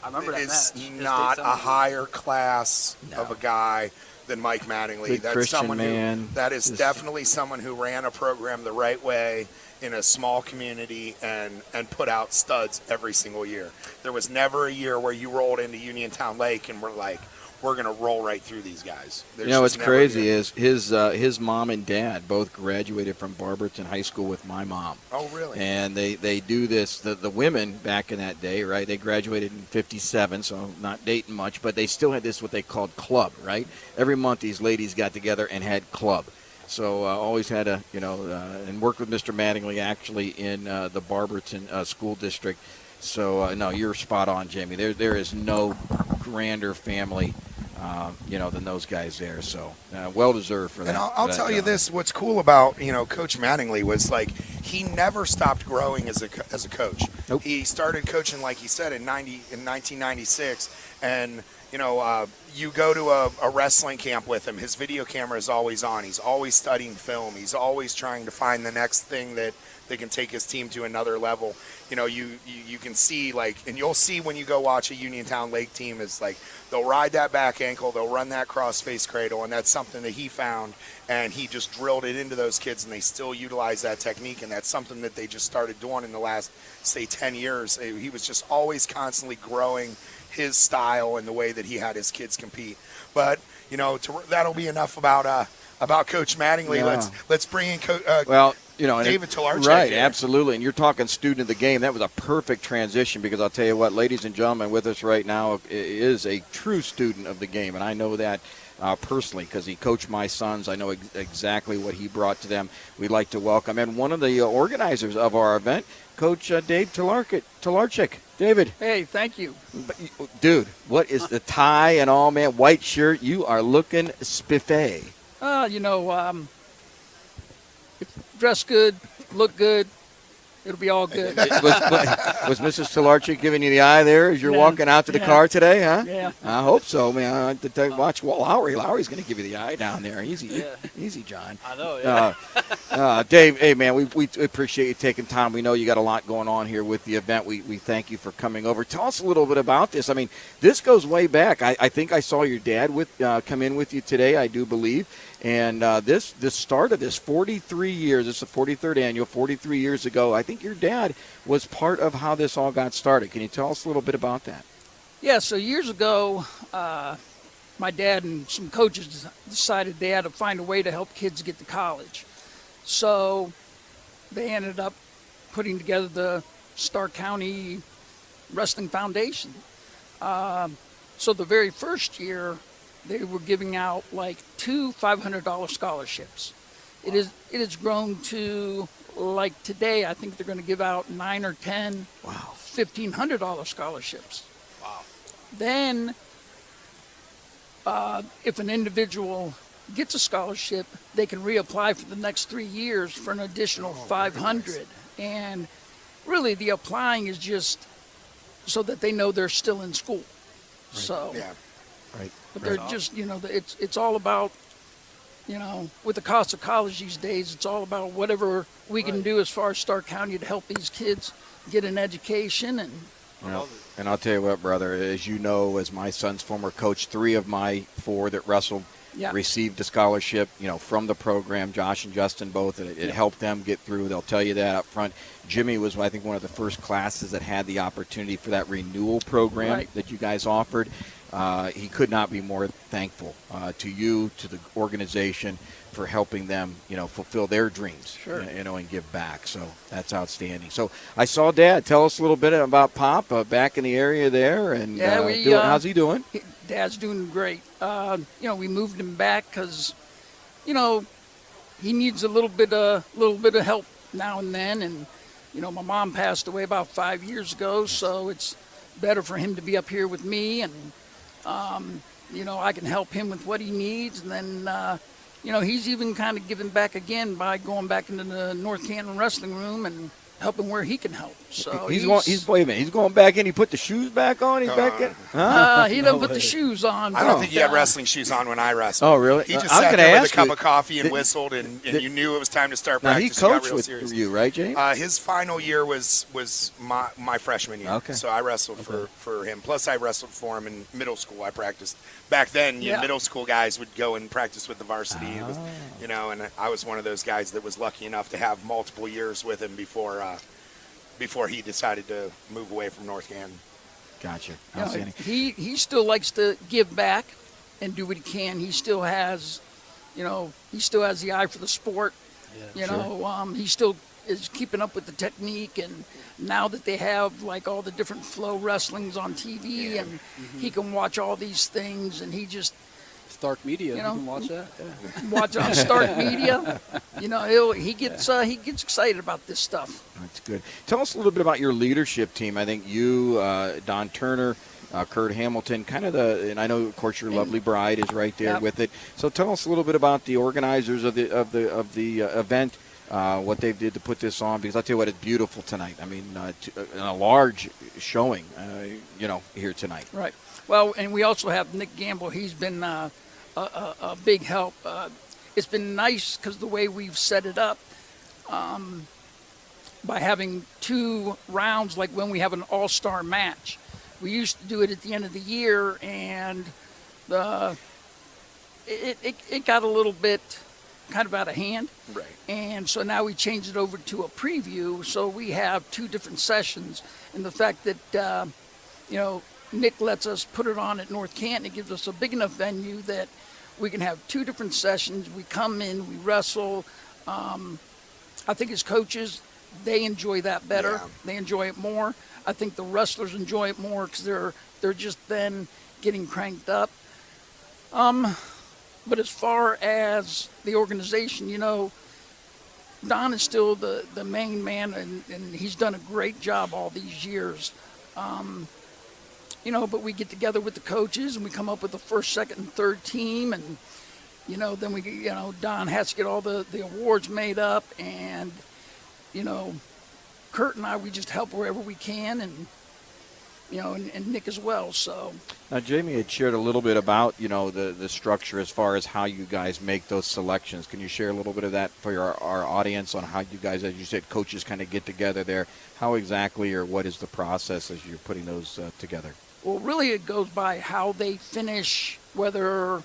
I remember that It's match. not a higher class of a guy than Mike Mattingly. Good That's Christian someone man. that is definitely someone who ran a program the right way in a small community and put out studs every single year. There was never a year where you rolled into Uniontown Lake and were like, we're going to roll right through these guys. You know what's crazy is his mom and dad both graduated from Barberton High School with my mom. Oh, really? And they do this. The women back in that day, right? They graduated in '57, so not dating much, but they still had this what they called club, right? Every month these ladies got together and had club. So always had a and worked with Mr. Mattingly actually in the Barberton school district. So no, you're spot on, Jamie. There is no grander family. Than those guys there. So well deserved for that. And I'll tell you this: what's cool about Coach Mattingly was like he never stopped growing as a coach. Nope. He started coaching, like he said, in 1996, and you go to a wrestling camp with him. His video camera is always on. He's always studying film. He's always trying to find the next thing that can take his team to another level. You can see and you'll see when you go watch a Uniontown Lake team is like they'll ride that back ankle, they'll run that cross face cradle, and that's something that he found, and he just drilled it into those kids, and they still utilize that technique, and that's something that they just started doing in the last, say, 10 years. He was just always constantly growing his style and the way that he had his kids compete. But that'll be enough about Coach Mattingly. Yeah. Let's bring in David Tolarczyk. Right, here. absolutely. And you're talking student of the game. That was a perfect transition because I'll tell you what, ladies and gentlemen, with us right now is a true student of the game, and I know that personally because he coached my sons. I know exactly what he brought to them. We'd like to welcome and one of the organizers of our event, Coach Dave Tolarczyk. David. Hey, thank you. Dude, what is the tie and all, man? White shirt. You are looking spiffy. Dress good, look good, it'll be all good. Was Mrs. Tolarczyk giving you the eye there as you're walking out to the car today, huh? Yeah. I hope so, man. Watch Lowery. Lowery's going to give you the eye down there. Easy, John. I know, yeah. Dave, hey, man, we appreciate you taking time. We know you got a lot going on here with the event. We thank you for coming over. Tell us a little bit about this. I mean, this goes way back. I think I saw your dad come in with you today, I do believe. And this start of this 43 years, it's the 43rd annual, 43 years ago, I think your dad was part of how this all got started. Can you tell us a little bit about that? Yeah, so years ago, my dad and some coaches decided they had to find a way to help kids get to college. So they ended up putting together the Stark County Wrestling Foundation. So the very first year, they were giving out like 2 $500 scholarships. Wow. It has grown to, like today, I think they're going to give out 9 or 10 $1,500 scholarships. Wow. Then if an individual gets a scholarship, they can reapply for the next 3 years for an additional $500. And really the applying is just so that they know they're still in school. Right. So. Yeah. Right. But they're just, it's all about, with the cost of college these days, it's all about whatever we can do as far as Stark County to help these kids get an education and I love it. And I'll tell you what, brother, as you know, as my son's former coach, 3 of my 4 that wrestled Yeah. received a scholarship, from the program. Josh and Justin both. It helped them get through. They'll tell you that up front. Jimmy was, I think, one of the first classes that had the opportunity for that renewal program Right. that you guys offered. He could not be more thankful to you, to the organization, for helping them, fulfill their dreams, Sure. and give back. So that's outstanding. So I saw Dad. Tell us a little bit about Pop back in the area there, and Yeah, how's he doing? Dad's doing great. We moved him back because, he needs a little bit of help now and then. And, my mom passed away about 5 years ago, so it's better for him to be up here with me. And, I can help him with what he needs. And then, he's even kind of giving back again by going back into the North Canton wrestling room and helping where he can help. So He's going back in. He put the shoes back on. He's back in. Huh? he doesn't put the shoes on. I don't but, think he had wrestling shoes on when I wrestled. Oh, really? He just I'm sat gonna there with a ask cup you, of coffee and did- whistled, and you knew it was time to start Now, practice. he got coached real with serious. you, right, James? His final year was my freshman year. Okay. So I wrestled for him. Plus, I wrestled for him in middle school. I practiced. Back then, Yeah. middle school guys would go and practice with the varsity. It was, and I was one of those guys that was lucky enough to have multiple years with him before he decided to move away from North Canton. Gotcha. You know, Outstanding. he still likes to give back and do what he can. He still has, the eye for the sport. He still is keeping up with the technique, and now that they have like all the different flow wrestlings on TV, and he can watch all these things, and he just Stark Media, you can watch that. Yeah. watch on Stark Media. He gets excited about this stuff. That's good. Tell us a little bit about your leadership team. I think you, Don Turner, Kurt Hamilton, and I know, of course, your lovely bride is right there Yep. with it. So tell us a little bit about the organizers of the event, what they did to put this on, because I'll tell you what, it's beautiful tonight. I mean, a large showing, here tonight. Right. Well, and we also have Nick Gamble. He's been a big help. It's been nice because the way we've set it up, by having 2 rounds, like when we have an all-star match. We used to do it at the end of the year, and it got a little bit kind of out of hand. Right. And so now we changed it over to a preview, so we have 2 different sessions. And the fact that, Nick lets us put it on at North Canton, it gives us a big enough venue that we can have 2 different sessions. We come in, we wrestle. I think as coaches, they enjoy that better. Yeah. They enjoy it more. I think the wrestlers enjoy it more because they're just then getting cranked up. But as far as the organization, Don is still the main man, and he's done a great job all these years. But we get together with the coaches and we come up with the first, second, and third team, and then we Don has to get all the awards made up, and Kurt and I, we just help wherever we can, and and Nick as well. So Now, Jamie had shared a little bit about, the structure as far as how you guys make those selections. Can you share a little bit of that for our audience on how you guys, as you said, coaches kind of get together there? How exactly, or what is the process as you're putting those together? Well, really, it goes by how they finish. Whether,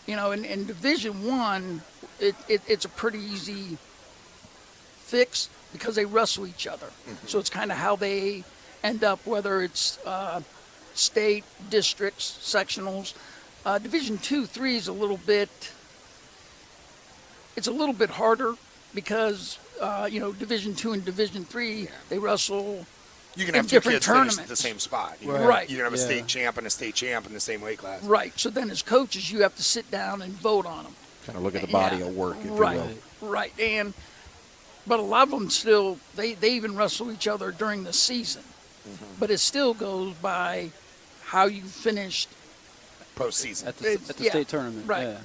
in Division One, it's a pretty easy fix because they wrestle each other. Mm-hmm. So it's kind of how they end up, whether it's state, districts, sectionals. Division 2, 3 is a little bit harder because Division 2 and Division 3 they wrestle. You can in have 2 different kids finish at tournaments. the same spot. You Right. can have a state champ and a state champ in the same weight class. Right. So then, as coaches, you have to sit down and vote on them. Kind of look at the body Yeah. of work, if Right. you will. Right. But a lot of them still they even wrestle each other during the season. Mm-hmm. But it still goes by how you finished. Postseason. At the Yeah, state tournament. right. Yeah.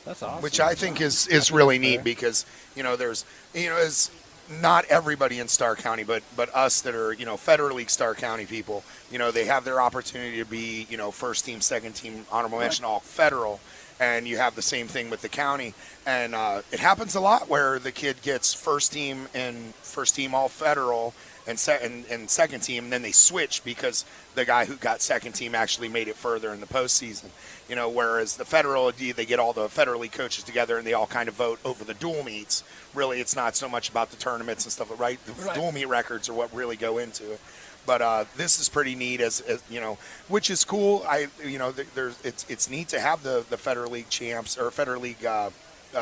That's awesome. Which I think is really neat because there's as not everybody in Starr County, but us that are Federal League Starr County people, they have their opportunity to be first team, second team, honorable mention, all federal, and you have the same thing with the county, and it happens a lot where the kid gets first team all federal, and second team, and then they switch because the guy who got second team actually made it further in the postseason. Whereas the federal, they get all the federal league coaches together and they all kind of vote over the dual meets. Really, it's not so much about the tournaments and stuff, right? The dual meet records are what really go into it. But this is pretty neat, as which is cool. It's neat to have the federal league champs or federal league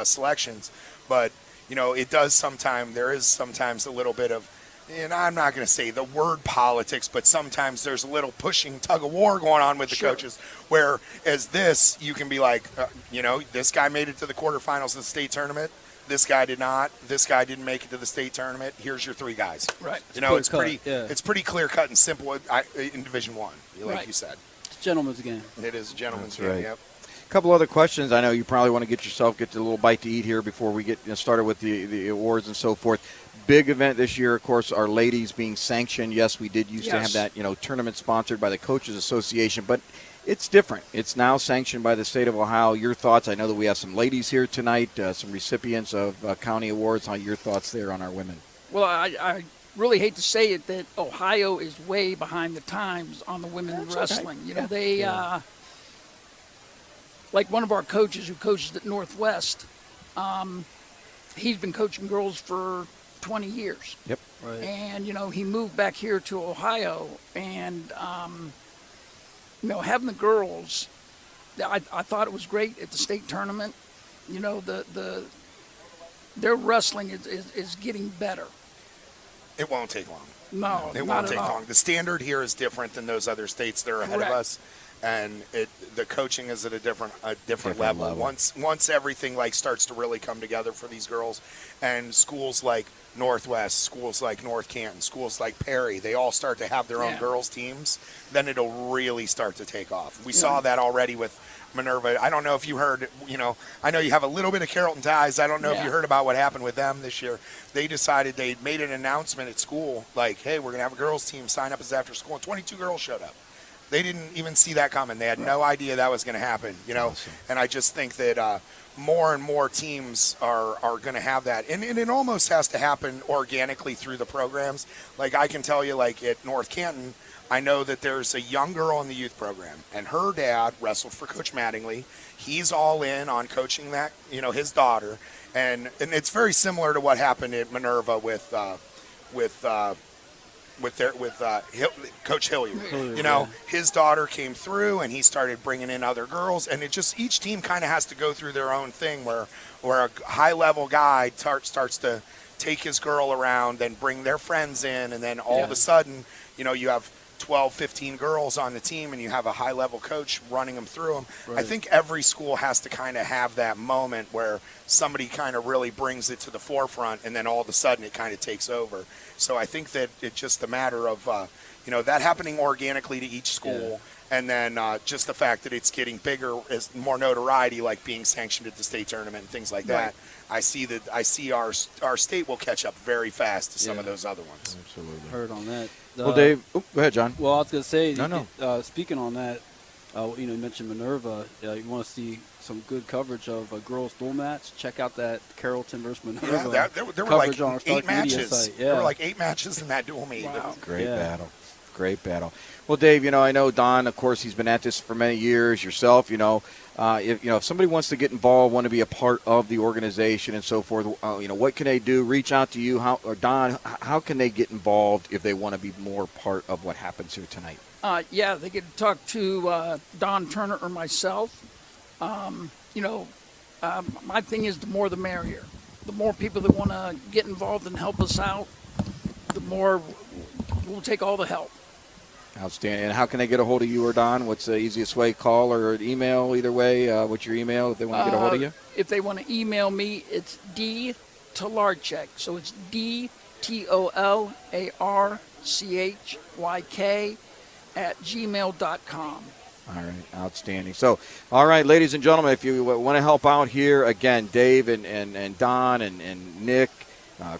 selections, but there is sometimes a little bit of, and I'm not going to say the word politics, but sometimes there's a little pushing tug of war going on with the coaches, whereas this, you can be like, this guy made it to the quarterfinals of the state tournament. This guy did not. This guy didn't make it to the state tournament. Here's your 3 guys. Right. It's pretty clear cut and simple in Division I, like you said. It's a gentleman's game. It is a gentleman's That's game. right. Yep. Couple other questions. I know you probably want to get a little bite to eat here before we get started with the awards and so forth. Big event this year, of course, our ladies being sanctioned. Yes, we did used to have that tournament sponsored by the Coaches Association, but it's different. It's now sanctioned by the state of Ohio. Your thoughts? I know that we have some ladies here tonight, some recipients of county awards. How your thoughts there on our women? Well, I really hate to say it that Ohio is way behind the times on the women's wrestling. Okay. Like one of our coaches who coaches at Northwest, he's been coaching girls for 20 years. Yep. Right. And, he moved back here to Ohio, and, having the girls, I thought it was great at the state tournament. Their wrestling is getting better. It won't take long. No, it not won't at take all. long. The standard here is different than those other states that are ahead of us, and the coaching is at a different level. Once everything starts to really come together for these girls, and schools like Northwest, schools like North Canton, schools like Perry, they all start to have their own girls teams, then it'll really start to take off. We saw that already with Minerva. I don't know if you heard, I know you have a little bit of Carrollton ties. I don't know if you heard about what happened with them this year. They decided, they made an announcement at school, like, hey, we're going to have a girls team, sign up as after school, and 22 girls showed up. They didn't even see that coming. They had no idea that was going to happen, Awesome. And I just think that more and more teams are going to have that. And it almost has to happen organically through the programs. Like I can tell you, like at North Canton, I know that there's a young girl in the youth program, and her dad wrestled for Coach Mattingly. He's all in on coaching that, his daughter. And it's very similar to what happened at Minerva with Coach Hilliard. His daughter came through and he started bringing in other girls, and each team kind of has to go through their own thing where a high level guy starts to take his girl around, then bring their friends in, and then all of a sudden, you have 12, 15 girls on the team, and you have a high-level coach running them through them. Right. I think every school has to kind of have that moment where somebody kind of really brings it to the forefront, and then all of a sudden it kind of takes over. So I think that it's just a matter of, that happening organically to each school, and then just the fact that it's getting bigger, as more notoriety, like being sanctioned at the state tournament and things like that. I see our state will catch up very fast to some of those other ones. Absolutely. Heard on that. Well, Dave, go ahead, John. Well, I was going to say, No. Speaking on that, you mentioned Minerva. You want to see some good coverage of a girls' dual match? Check out that Carrollton versus Minerva. Yeah, there were like 8 matches. There were like 8 matches in that dual meet. Wow. Great battle. Well, Dave, I know Don, of course, he's been at this for many years. Yourself, if somebody wants to get involved, want to be a part of the organization and so forth, what can they do? Reach out to you, Don. How can they get involved if they want to be more part of what happens here tonight? They could talk to Don Turner or myself. My thing is the more the merrier. The more people that want to get involved and help us out, the more we'll take all the help. Outstanding. And how can they get a hold of you or Don? What's the easiest way? Call or email? Either way, what's your email if they want to get a hold of you? If they want to email me, it's dtolarczyk. So it's DTOLARCHYK @gmail.com. All right, outstanding. So, all right, ladies and gentlemen, if you want to help out here, again, Dave and Don and Nick,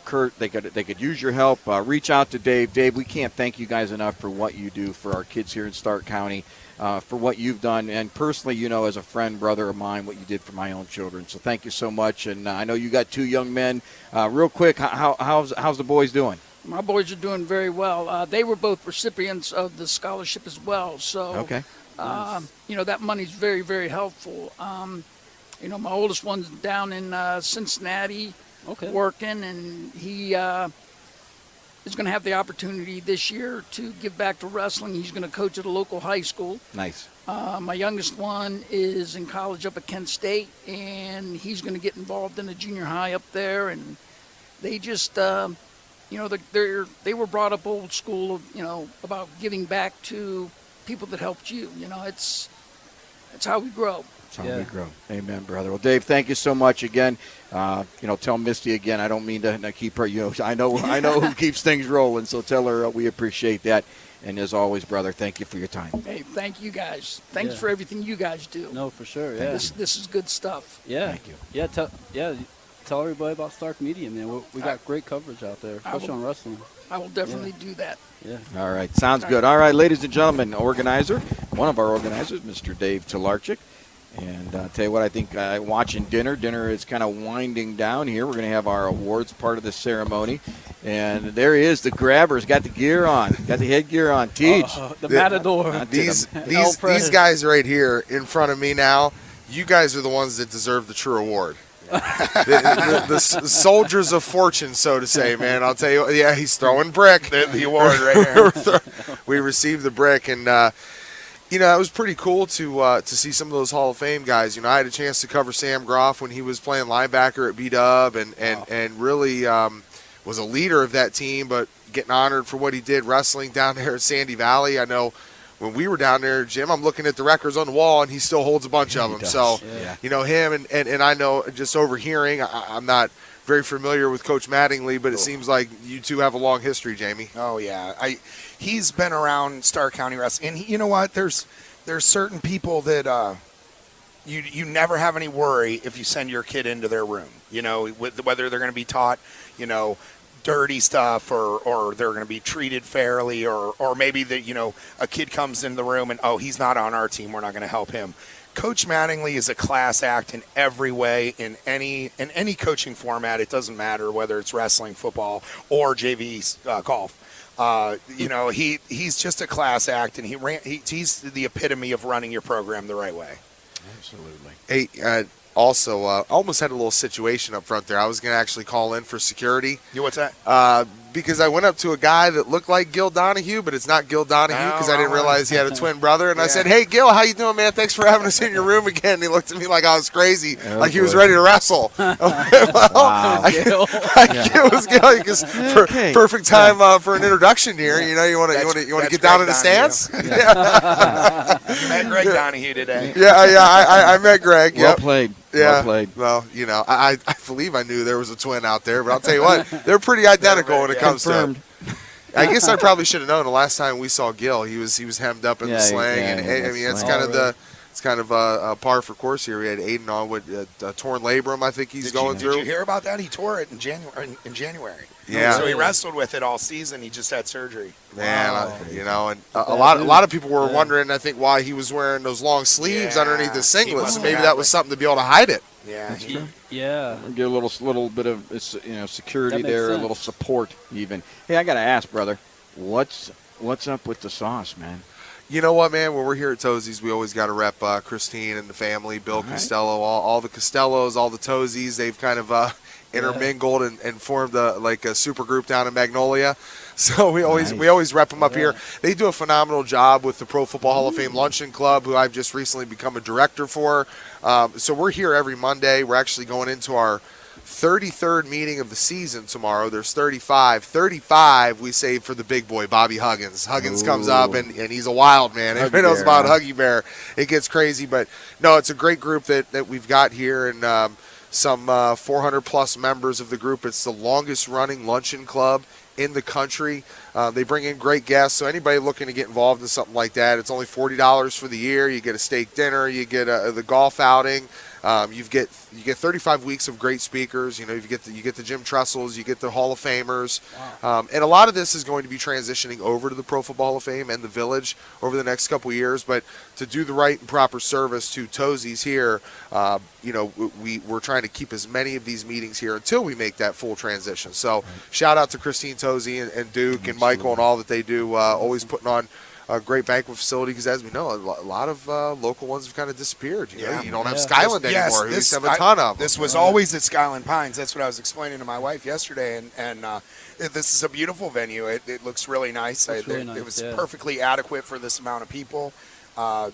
Kurt, they could use your help. Reach out to Dave. Dave, we can't thank you guys enough for what you do for our kids here in Stark County, for what you've done, and personally, as a friend, brother of mine, what you did for my own children. So thank you so much. And I know you got 2 young men. Real quick, how's the boys doing? My boys are doing very well. They were both recipients of the scholarship as well. So, Okay. That money's very, very helpful. My oldest one's down in Cincinnati working, and he is going to have the opportunity this year to give back to wrestling. He's going to coach at a local high school. Nice. My youngest one is in college up at Kent State, and he's going to get involved in a junior high up there. And they just, they were brought up old school, about giving back to people that helped you. It's how we grow. That's how we grow. Amen, brother. Well, Dave, thank you so much again. Tell Misty again. I don't mean to keep her. I know who keeps things rolling. So tell her we appreciate that. And as always, brother, thank you for your time. Hey, thank you guys. Thanks for everything you guys do. No, for sure. Yeah. This is good stuff. Yeah. Thank you. Yeah. Tell everybody about Stark Media, man. We got great coverage out there, especially on wrestling. I will definitely do that. Yeah. All right. Sounds good. All right, ladies and gentlemen, one of our organizers, Mr. Dave Talarchik. And I'll tell you what, I think watching dinner is kind of winding down here. We're going to have our awards part of the ceremony. And there he is, the grabber. He's got the gear on, got the headgear on. Teach. The Matador. These guys right here in front of me now, you guys are the ones that deserve the true award. the soldiers of fortune, so to say, man. I'll tell you, yeah, he's throwing brick. The award right here. We received the brick, and it was pretty cool to see some of those Hall of Fame guys. I had a chance to cover Sam Groff when he was playing linebacker at B-Dub, and really was a leader of that team, but getting honored for what he did wrestling down there at Sandy Valley. I know when we were down there, Jim, I'm looking at the records on the wall, and he still holds a bunch of them. Does. So, yeah. Him, and I know just overhearing, I'm not very familiar with Coach Mattingly, but it seems like you two have a long history, Jamie. Oh, yeah. He's been around Starr County wrestling. And you know what? There's certain people that you never have any worry if you send your kid into their room, whether they're going to be taught, dirty stuff or they're going to be treated fairly or maybe that, a kid comes in the room and, oh, he's not on our team, we're not going to help him. Coach Mattingly is a class act in every way, in any coaching format. It doesn't matter whether it's wrestling, football, or JV golf. He's just a class act, and he's the epitome of running your program the right way. Absolutely. Hey, also, almost had a little situation up front there. I was going to actually call in for security. What's that? Because I went up to a guy that looked like Gil Donahue, but it's not Gil Donahue because I didn't realize he had a twin brother. And I said, "Hey, Gil, how you doing, man? Thanks for having us in your room again." And he looked at me like I was crazy, like he was ready to wrestle. It was Gil. Because perfect time for an introduction here. You want to get down in the stands. I met Greg Donahue today. Yeah, I met Greg. Well played. Yeah. Well played. Well, I believe I knew there was a twin out there, but I'll tell you what, they're pretty identical when it comes Confirmed. to. I guess I probably should have known. The last time we saw Gil, he was hemmed up in the sling, and I mean it's kind of a par for course here. We had Aiden on with a torn labrum. I think he's going through. Did you hear about that? He tore it in January. Yeah. So he wrestled with it all season. He just had surgery. Man, and a lot of people were wondering, I think, why he was wearing those long sleeves underneath the singlets. Maybe that was something to be able to hide it. Yeah. Get a little bit of security there, sense. a little support even. Hey, I got to ask, brother, what's up with the sauce, man? You know what, man? When we're here at Tozzis, we always got to rep Christine and the family, Bill Costello, all the Costellos, all the Tozzis. They've kind of intermingled and formed a super group down in Magnolia. So we always rep them up here. They do a phenomenal job with the Pro Football Hall of Fame Luncheon Club, who I've just recently become a director for. So we're here every Monday. We're actually going into our 33rd meeting of the season tomorrow. There's 35. 35 we save for the big boy, Bobby Huggins. Huggins comes up, and he's a wild man. Everybody knows about Huggy Bear. It gets crazy. But, no, it's a great group that we've got here, and some 400-plus members of the group. It's the longest-running luncheon club in the country. They bring in great guests, so anybody looking to get involved in something like that, it's only $40 for the year. You get a steak dinner. You get the golf outing. You get 35 weeks of great speakers. You get the Jim Tressels, you get the Hall of Famers, and a lot of this is going to be transitioning over to the Pro Football Hall of Fame and the Village over the next couple years. But to do the right and proper service to Tozzis here, we're trying to keep as many of these meetings here until we make that full transition. So shout out to Christine Tozzi and Duke and Michael and all that they do, always putting on a great banquet facility, because as we know, a lot of local ones have kind of disappeared. You don't have Skyland anymore. We used to have a ton of them. This was always at Skyland Pines. That's what I was explaining to my wife yesterday, and this is a beautiful venue. It looks really nice. It was perfectly adequate for this amount of people.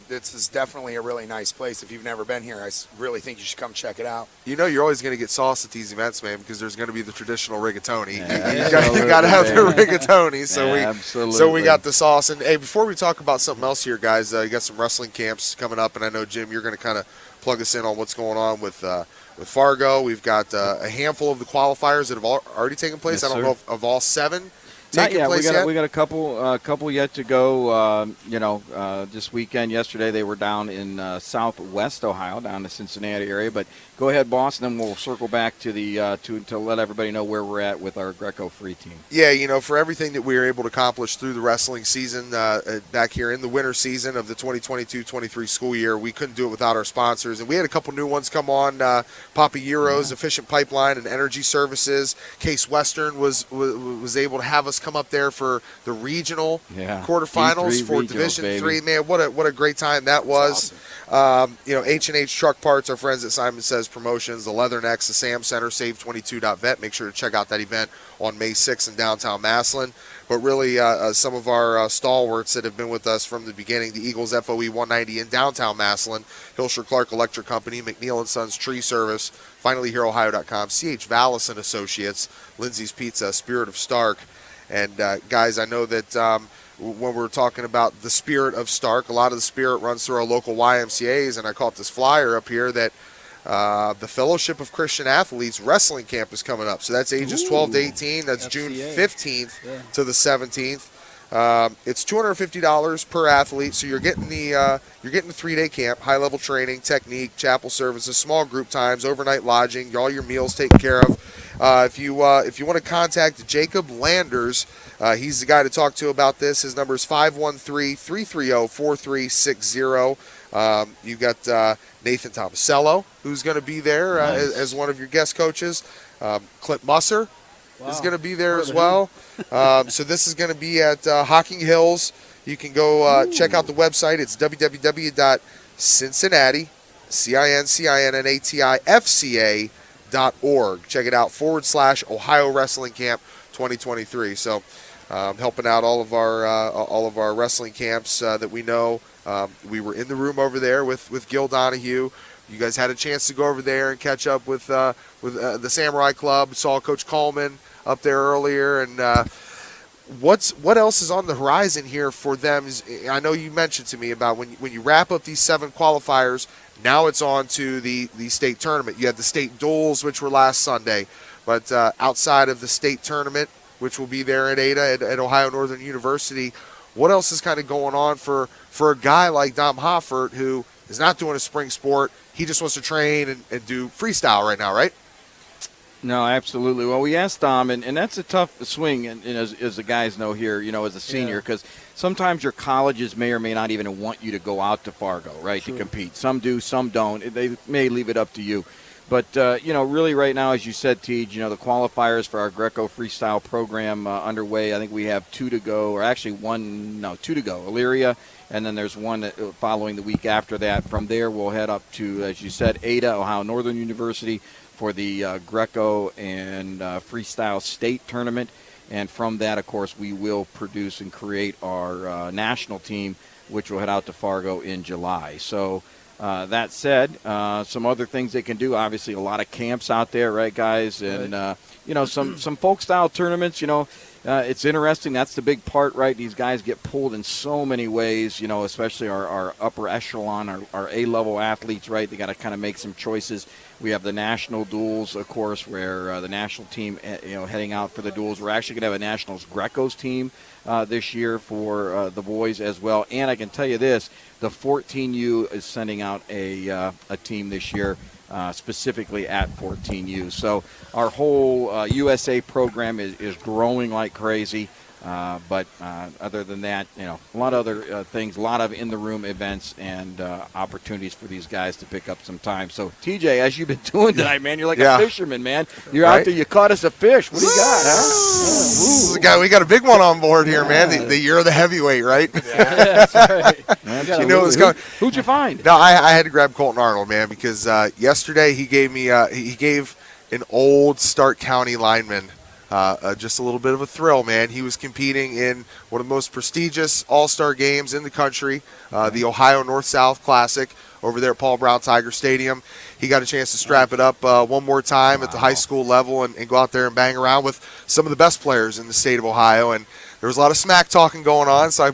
This is definitely a really nice place. If you've never been here, I really think you should come check it out. You're always going to get sauce at these events, man, because there's going to be the traditional rigatoni. You got to have the rigatoni. So we got the sauce. And hey, before we talk about something else here, guys, you got some wrestling camps coming up, and I know, Jim, you're going to kind of plug us in on what's going on with Fargo. We've got a handful of the qualifiers that have already taken place. Yes, I don't know if of all 7. Not yet. We got a couple yet to go. This weekend. Yesterday they were down in Southwest Ohio, down the Cincinnati area. But go ahead, boss, and then we'll circle back to the to let everybody know where we're at with our Greco free team. Yeah, for everything that we were able to accomplish through the wrestling season back here in the winter season of the 2022-23 school year, we couldn't do it without our sponsors. And we had a couple new ones come on: Papa Gyro's, Efficient Pipeline and Energy Services. Case Western was able to have us come up there for the regional quarterfinals for Division 3. Man, what a great time that was. Awesome. H&H Truck Parts, our friends at Simon Says Promotions, the Leathernecks, the Sam Center, Save22.vet. Make sure to check out that event on May 6th in downtown Massillon. But really, some of our stalwarts that have been with us from the beginning, the Eagles FOE 190 in downtown Massillon, Hilsher Clark Electric Company, McNeil & Sons Tree Service, FinallyHereOhio.com, C.H. Vallis & Associates, Lindsay's Pizza, Spirit of Stark. And, guys, I know that when we're talking about the Spirit of Stark, a lot of the spirit runs through our local YMCAs, and I caught this flyer up here that the Fellowship of Christian Athletes Wrestling Camp is coming up. So that's ages 12 to 18. That's FCA. June 15th to the 17th. It's $250 per athlete, so you're getting the 3-day camp, high-level training, technique, chapel services, small group times, overnight lodging, all your meals taken care of. If you want to contact Jacob Landers, he's the guy to talk to about this. His number is 513-330-4360. You got Nathan Tomasello, who's going to be there as one of your guest coaches. Clint Musser is going to be there as well. So this is going to be at Hocking Hills. You can go check out the website. It's www.cincinnati, CINCINNATIFCA.org. Check it out, /Ohio Wrestling Camp 2023. So helping out all of our wrestling camps that we know. We were in the room over there with Gil Donahue. You guys had a chance to go over there and catch up with the Samurai Club. Saw Coach Coleman up there earlier. And what else is on the horizon here for them? I know you mentioned to me about when you wrap up these 7 qualifiers, now it's on to the state tournament. You had the state duels, which were last Sunday. But outside of the state tournament, which will be there at Ada at Ohio Northern University, what else is kind of going on for a guy like Dom Hoffert, who is not doing a spring sport? He just wants to train and do freestyle right now, right? No, absolutely. Well, we asked Dom, and that's a tough swing, and as the guys know here, as a senior, because sometimes your colleges may or may not even want you to go out to Fargo, right, to compete. Some do, some don't. They may leave it up to you. But, really right now, as you said, Tej, the qualifiers for our Greco freestyle program underway. I think we have 2 to go, or actually 2 to go. Elyria, and then there's one following the week after that. From there, we'll head up to, as you said, Ada, Ohio Northern University for the Greco and freestyle state tournament. And from that, of course, we will produce and create our national team, which will head out to Fargo in July. So that said, some other things they can do. Obviously, a lot of camps out there, right, guys? And, some folk-style tournaments, it's interesting. That's the big part, right? These guys get pulled in so many ways, especially our upper echelon, our A-level athletes, right? They got to kind of make some choices. We have the national duels, of course, where the national team, heading out for the duels. We're actually going to have a Nationals Grecos team this year for the boys as well. And I can tell you this, the 14U is sending out a team this year specifically at 14U. So our whole USA program is growing like crazy. But other than that, a lot of other things, a lot of in-the-room events and opportunities for these guys to pick up some time. So, TJ, as you've been doing tonight, man, you're like a fisherman, man. You're out there, you caught us a fish. What do you got, huh? We got a big one on board here, man. The year of the heavyweight, right? Yeah, that's right. You knew it was going. Who'd you find? No, I had to grab Colton Arnold, man, because yesterday he gave me he gave an old Stark County lineman just a little bit of a thrill, man. He was competing in one of the most prestigious all-star games in the country, the Ohio North-South Classic over there at Paul Brown Tiger Stadium. He got a chance to strap it up one more time at the high school level and go out there and bang around with some of the best players in the state of Ohio. And there was a lot of smack talking going on, so I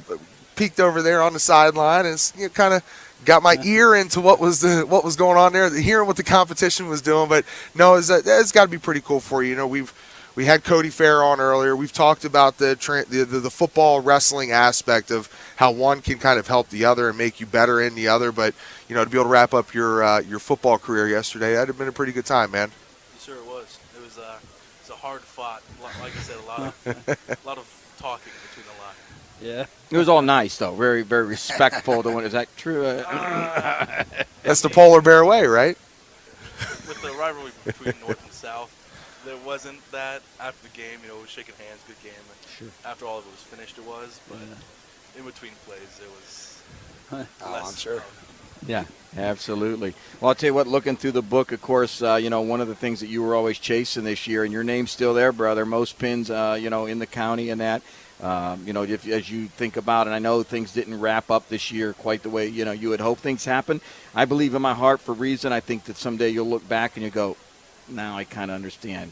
peeked over there on the sideline and kind of got my ear into what was going on there, hearing what the competition was doing. But no, it's got to be pretty cool for you. We had Cody Fair on earlier. We've talked about the football wrestling aspect of how one can kind of help the other and make you better in the other. But to be able to wrap up your football career yesterday, that'd have been a pretty good time, man. Sure it was. It was a hard fought. Like I said, a lot of talking between the lines. Yeah. It was all nice, though. Very, very respectful. Is that true? That's the polar bear way, right? With the rivalry between North and South, there wasn't that after the game. We were shaking hands, good game. And after all of it was finished, it was. But in between plays, it was less. I'm sure. Yeah, absolutely. Well, I'll tell you what, looking through the book, of course, one of the things that you were always chasing this year, and your name's still there, brother, most pins, in the county and that. As you think about it, I know things didn't wrap up this year quite the way, you would hope things happen. I believe in my heart for a reason. I think that someday you'll look back and you go, now I kind of understand,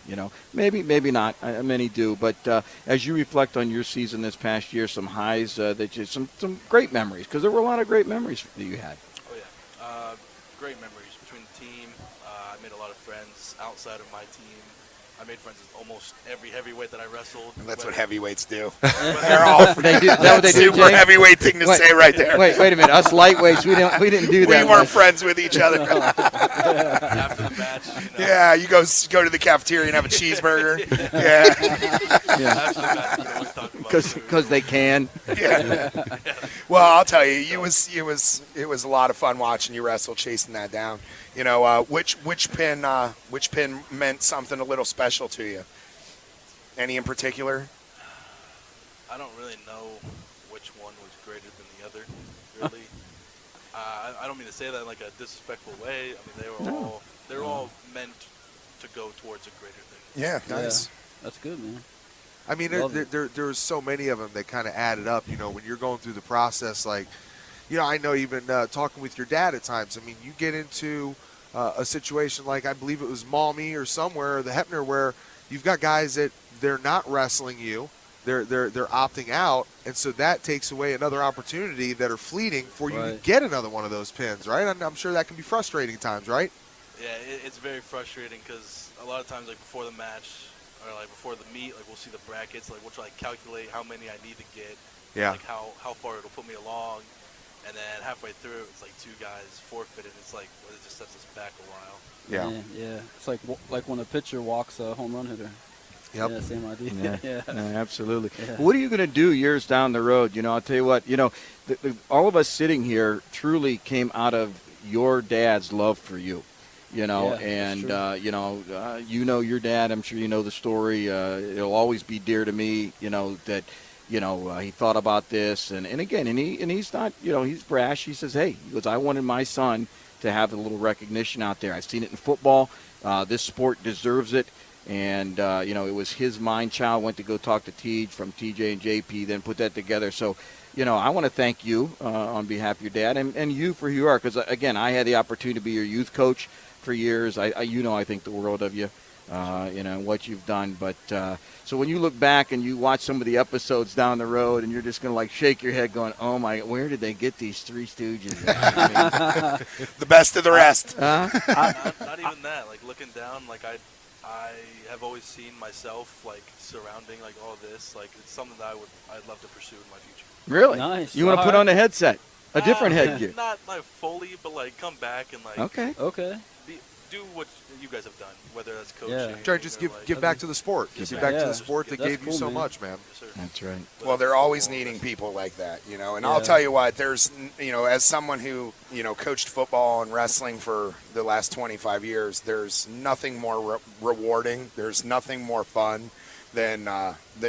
maybe not. Many do, but as you reflect on your season this past year, some highs, some great memories, because there were a lot of great memories that you had. Oh yeah, great memories between the team. I made a lot of friends outside of my team. I made friends with almost every heavyweight that I wrestled. And that's what heavyweights do. They're all they do. That's what they do, super Jay? heavyweight thing to say right there. Wait a minute. Us lightweights, we didn't do that. We weren't friends with each other. After the match, Yeah, you go to the cafeteria and have a cheeseburger. Yeah. After the match, we always talk about Because they can. Yeah. Well, I'll tell you, it was a lot of fun watching you wrestle, chasing that down. Which pin meant something a little special to you? Any in particular? I don't really know which one was greater than the other, really. I don't mean to say that in like a disrespectful way. I mean, they were all meant to go towards a greater thing. Yeah, nice. Yeah, that's good, man. I mean, there's so many of them that kind of added up. When you're going through the process, like, I know even talking with your dad at times. I mean, you get into a situation like I believe it was Maumee or somewhere, or the Hepner, where you've got guys that they're not wrestling you, they're opting out, and so that takes away another opportunity that are fleeting for you to get another one of those pins, right? I'm sure that can be frustrating at times, right? Yeah, it's very frustrating because a lot of times, like before the match or like before the meet, like we'll see the brackets, like we'll try to calculate how many I need to get, like how far it'll put me along. And then halfway through, it's like two guys forfeited. It's like, well, it just sets us back a while. Yeah. It's like when a pitcher walks a home run hitter. Yep. Yeah, same idea. Yeah, absolutely. Yeah. What are you going to do years down the road? I'll tell you what, all of us sitting here truly came out of your dad's love for you. And your dad, I'm sure you know the story. It'll always be dear to me, that he thought about this, and again, and he's not, he's brash. He says, hey, he goes, I wanted my son to have a little recognition out there. I've seen it in football. This sport deserves it. And, it was his mind child, went to go talk to TJ from TJ and JP, then put that together. So, I want to thank you on behalf of your dad and you for who you are. Because, again, I had the opportunity to be your youth coach for years. I think the world of you. What you've done. But so when you look back and you watch some of the episodes down the road and you're just going to shake your head going, oh my, where did they get these Three Stooges? The best of the rest. Not even that. Like looking down, like I have always seen myself surrounding all this. Like it's something that I'd love to pursue in my future. Really? Nice. You want to put on a headset? A different headgear? Not fully, but come back and Okay. do do what you guys have done, whether that's coaching. Try to just give back to the sport. Give back to the sport that gave you so much, man. Yes, That's right. Well, they're always needing people like that, you know. And I'll tell you what, there's, you know, as someone who, you know, coached football and wrestling for the last 25 years, there's nothing more rewarding. There's nothing more fun than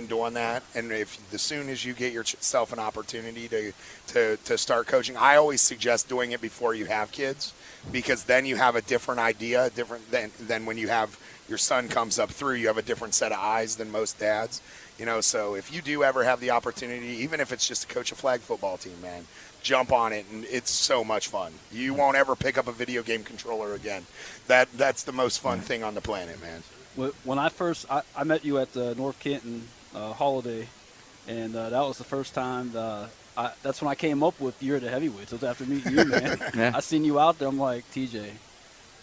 doing that. And as soon as you get yourself an opportunity to start coaching, I always suggest doing it before you have kids, because then you have a different idea, different than when you have your son comes up through. You have a different set of eyes than most dads, you know. So if you do ever have the opportunity, even if it's just to coach a flag football team, man, jump on it, and it's so much fun. You won't ever pick up a video game controller again. That's the most fun thing on the planet, man. When I met you at the North Canton holiday, and that was the first time. That's when I came up with you're the heavyweights. It was after meeting you, man. I seen you out there. I'm like, TJ,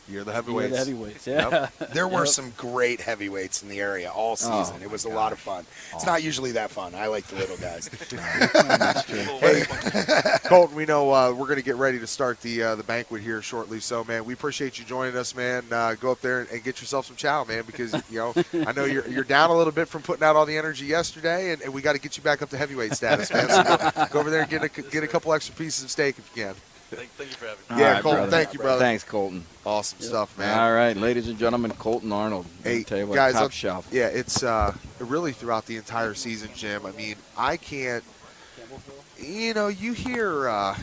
you're the heavyweights. You're the heavyweights. Yeah. Yep. There were some great heavyweights in the area all season. It was a lot of fun. It's not usually that fun. I like the little guys. Hey, Colton, we know we're going to get ready to start the banquet here shortly. So, man, we appreciate you joining us, man. Go up there and get yourself some chow, man, because you know I know you're down a little bit from putting out all the energy yesterday, and we got to get you back up to heavyweight status, man. So go over there and get a couple extra pieces of steak if you can. Thank you for having me. Yeah, right, Colton, brother. thank you, brother. Thanks, Colton. Awesome stuff, man. All right, ladies and gentlemen, Colton Arnold. Hey, Tell you what, guys, top shelf. Yeah, it's really throughout the entire season, Jim. I mean, I can't. You know, you hear a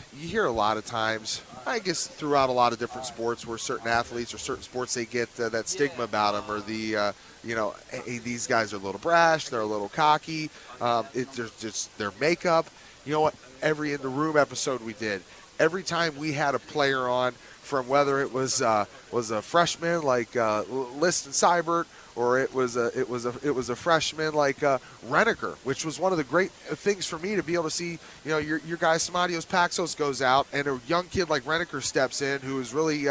lot of times, I guess, throughout a lot of different sports, where certain athletes or certain sports, they get that stigma about them, or the you know, hey, these guys are a little brash, they're a little cocky. There's just their makeup. You know what? Every In the Room episode we did, every time we had a player on, from whether it was a freshman like Liston Seibert, or it was a freshman like Reneker, which was one of the great things for me to be able to see. You know, your guy Samadios Paxos goes out, and a young kid like Reneker steps in, who was really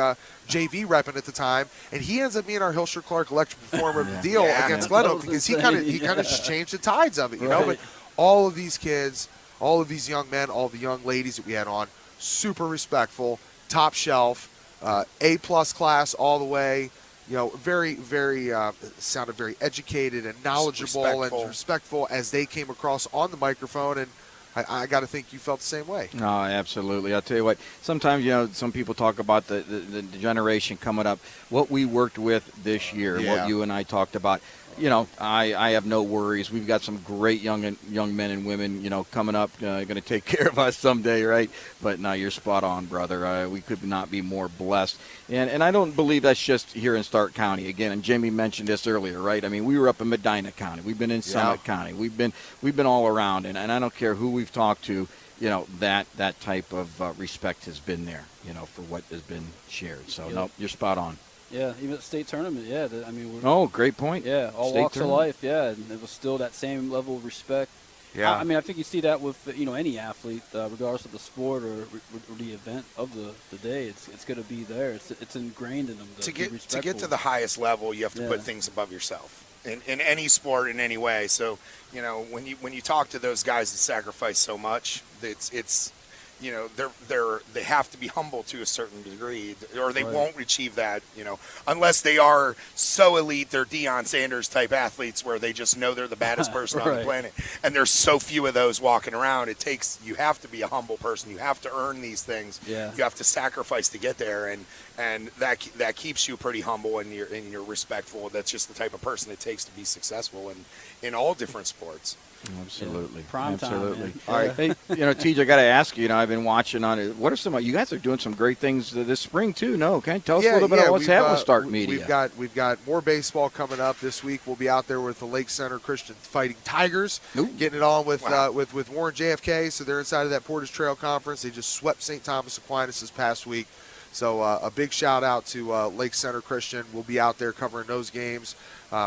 JV repping at the time, and he ends up being our Hilscher Clark Electric Performer of the deal against Glen because he kind of changed the tides of it, you know. But all of these kids, all of these young men, all the young ladies that we had on, super respectful, top shelf, A+ class all the way. You know, very, very sounded very educated and knowledgeable and respectful as they came across on the microphone, and I got to think you felt the same way. No, absolutely. I'll tell you what, sometimes, you know, some people talk about the generation coming up, what we worked with this year, what you and I talked about. You know, I have no worries. We've got some great young men and women, you know, coming up, going to take care of us someday, right? But no, you're spot on, brother. We could not be more blessed. And I don't believe that's just here in Stark County. Again, and Jamie mentioned this earlier, right? I mean, we were up in Medina County. We've been in Summit County. We've been all around. And I don't care who we've talked to, you know, that type of respect has been there, you know, for what has been shared. So, no, you're spot on. Yeah, even at the state tournament, I mean, great point. Yeah, all state walks tournament. of life, and it was still that same level of respect. Yeah. I mean, I think you see that with, you know, any athlete, regardless of the sport or the event of the day. It's going to be there. It's ingrained in them. To get to the highest level, you have to put things above yourself in any sport, in any way. So, you know, when you talk to those guys that sacrifice so much, it's you know, they have to be humble to a certain degree, or they won't achieve that, you know, unless they are so elite. They're Deion Sanders type athletes where they just know they're the baddest person on the planet, and there's so few of those walking around. You have to be a humble person. You have to earn these things. Yeah. You have to sacrifice to get there, and that keeps you pretty humble, and you're respectful. That's just the type of person it takes to be successful in all different sports. Absolutely. Prime time. Absolutely. All right. Hey, you know, TJ, I got to ask you, you know, I've been watching on it. What are some, you guys are doing some great things this spring too, no? Can you tell us a little bit about what's happening with Stark Media? We've got more baseball coming up this week. We'll be out there with the Lake Center Christian Fighting Tigers, getting it on with Warren JFK. So they're inside of that Portage Trail Conference. They just swept St. Thomas Aquinas this past week. So a big shout out to Lake Center Christian. We'll be out there covering those games.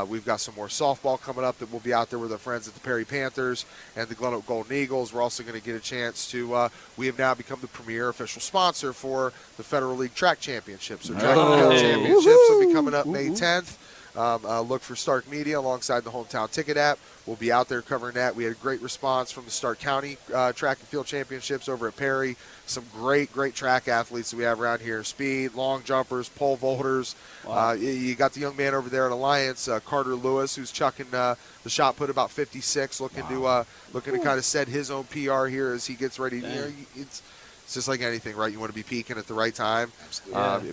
We've got some more softball coming up that we'll be out there with our friends at the Perry Panthers and the Glen Oak Golden Eagles. We're also going to get a chance to we have now become the premier official sponsor for the Federal League Track Championships. So Track and Field Championships will be coming up May 10th. look for Stark Media alongside the Hometown Ticket app. We'll be out there covering that. We had a great response from the Stark County Track and Field Championships over at Perry. Some great track athletes that we have around here. Speed, long jumpers, pole vaulters. Wow. You got the young man over there at Alliance, Carter Lewis, who's chucking the shot put about 56, looking to kind of set his own PR here as he gets ready. You know, it's just like anything, right? You want to be peaking at the right time.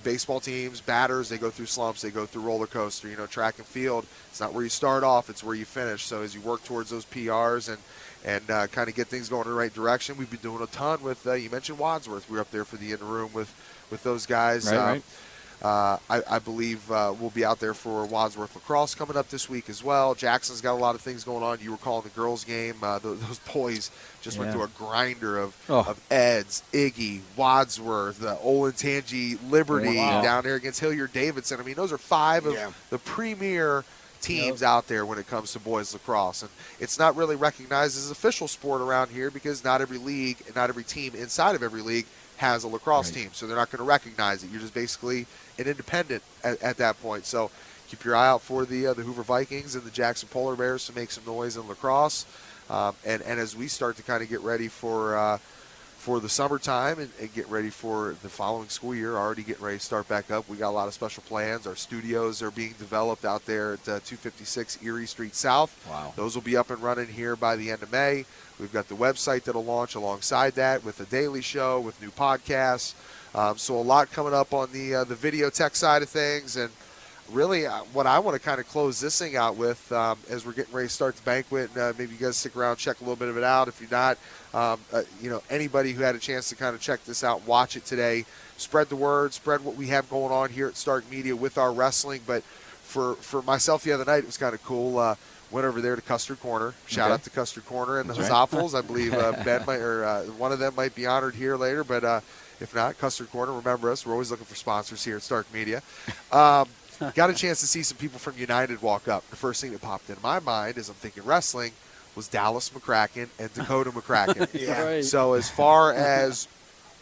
Baseball teams, batters, they go through slumps, they go through roller coaster. You know, track and field, it's not where you start off, it's where you finish. So as you work towards those PRs and kind of get things going in the right direction, we've been doing a ton with, you mentioned Wadsworth. We were up there for the in the room with those guys. Right. I believe we'll be out there for Wadsworth lacrosse coming up this week as well. Jackson's got a lot of things going on. You were calling the girls' game. Those boys just went through a grinder of Eds, Iggy, Wadsworth, Olentangy, Liberty down there against Hilliard-Davidson. I mean, those are 5 of the premier teams out there when it comes to boys lacrosse. And it's not really recognized as an official sport around here because not every league and not every team inside of every league has a lacrosse team, so they're not going to recognize it. You're just basically an independent at that point. So keep your eye out for the Hoover Vikings and the Jackson Polar Bears to make some noise in lacrosse. And as we start to kind of get ready for the summertime and get ready for the following school year, already getting ready to start back up, we got a lot of special plans. Our studios are being developed out there at 256 Erie Street South. Wow. Those will be up and running here by the end of May. We've got the website that'll launch alongside that with a daily show, with new podcasts. So a lot coming up on the video tech side of things. And really what I want to kind of close this thing out with as we're getting ready to start the banquet, maybe you guys stick around, check a little bit of it out. If you're not, anybody who had a chance to kind of check this out, watch it today, spread the word, spread what we have going on here at Stark Media with our wrestling. But for myself the other night, it was kind of cool. Went over there to Custard Corner. Shout out to Custard Corner and the Huzzoples. I believe Ben one of them might be honored here later, but if not, Custard Corner, remember us. We're always looking for sponsors here at Stark Media. Got a chance to see some people from United walk up. The first thing that popped in my mind as I'm thinking wrestling was Dallas McCracken and Dakota McCracken. So as far as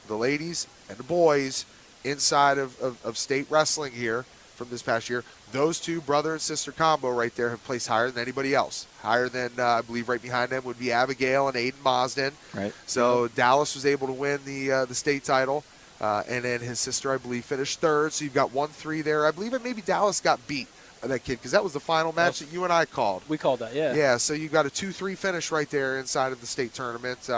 the ladies and the boys inside of state wrestling here from this past year, those two brother and sister combo right there have placed higher than anybody else. Higher than, I believe, right behind them would be Abigail and Aiden Mosden. Right. So Dallas was able to win the state title. And then his sister, I believe, finished third. So you've got 1-3 there. I believe maybe Dallas got beat by that kid because that was the final match that you and I called. We called that, yeah. Yeah, so you've got a 2-3 finish right there inside of the state tournament.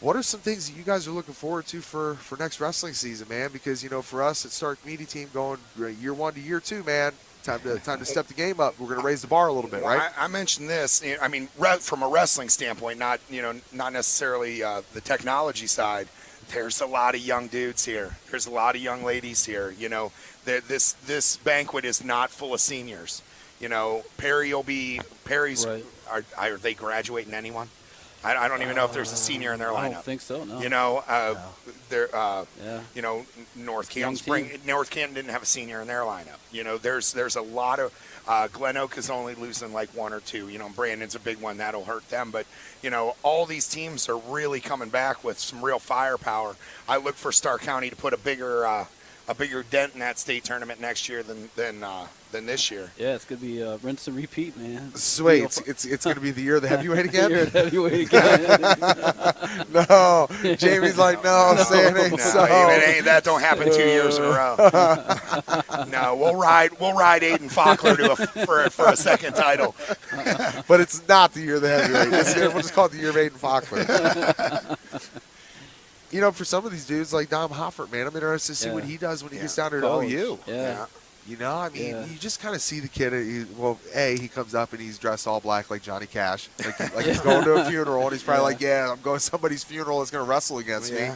What are some things that you guys are looking forward to for next wrestling season, man? Because, for us at Stark Media Team going year 1 to year 2, man, time to step the game up. We're going to raise the bar a little bit, right? I mentioned this. I mean, from a wrestling standpoint, not necessarily the technology side. There's a lot of young dudes here. There's a lot of young ladies here. This banquet is not full of seniors. Perry's. Right. Are they graduating anyone? I don't even know if there's a senior in their lineup. I don't think so. No. North Canton didn't have a senior in their lineup. There's a lot of Glen Oak is only losing like 1 or 2. Brandon's a big one that'll hurt them. But all these teams are really coming back with some real firepower. I look for Stark County to put a bigger dent in that state tournament next year than this year. Yeah, it's gonna be rinse and repeat, man. Sweet, it's gonna be the year of the heavyweight again. Year of the heavyweight again. No, Jamie's like, no, saying it ain't so. That don't happen 2 years in a row. No, we'll ride Aiden Faulkner for a second title. But it's not the year of the heavyweight. We'll just call it the year of Aiden Faulkner. For some of these dudes like Dom Hoffert, man, I'm interested to see what he does when he gets down there to OU. Yeah. You just kind of see the kid. He comes up and he's dressed all black like Johnny Cash, like he's going to a funeral, and he's probably like, "Yeah, I'm going to somebody's funeral that's going to wrestle against me."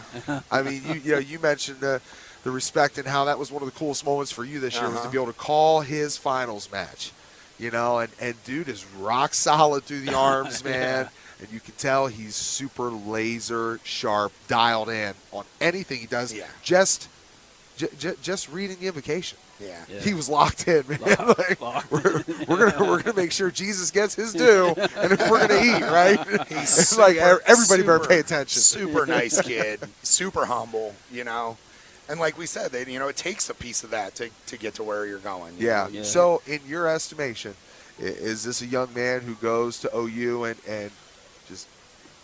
I mean, you mentioned the respect and how that was one of the coolest moments for you this year was to be able to call his finals match. And dude is rock solid through the arms, man. And you can tell he's super laser sharp, dialed in on anything he does. Yeah. Just reading the invocation. Yeah. He was locked in, man. Locked. We're gonna make sure Jesus gets his due, and if we're gonna eat, right? He's like everybody better pay attention. Super nice kid, super humble, And like we said, it takes a piece of that to get to where you're going. Yeah. So, in your estimation, is this a young man who goes to OU and just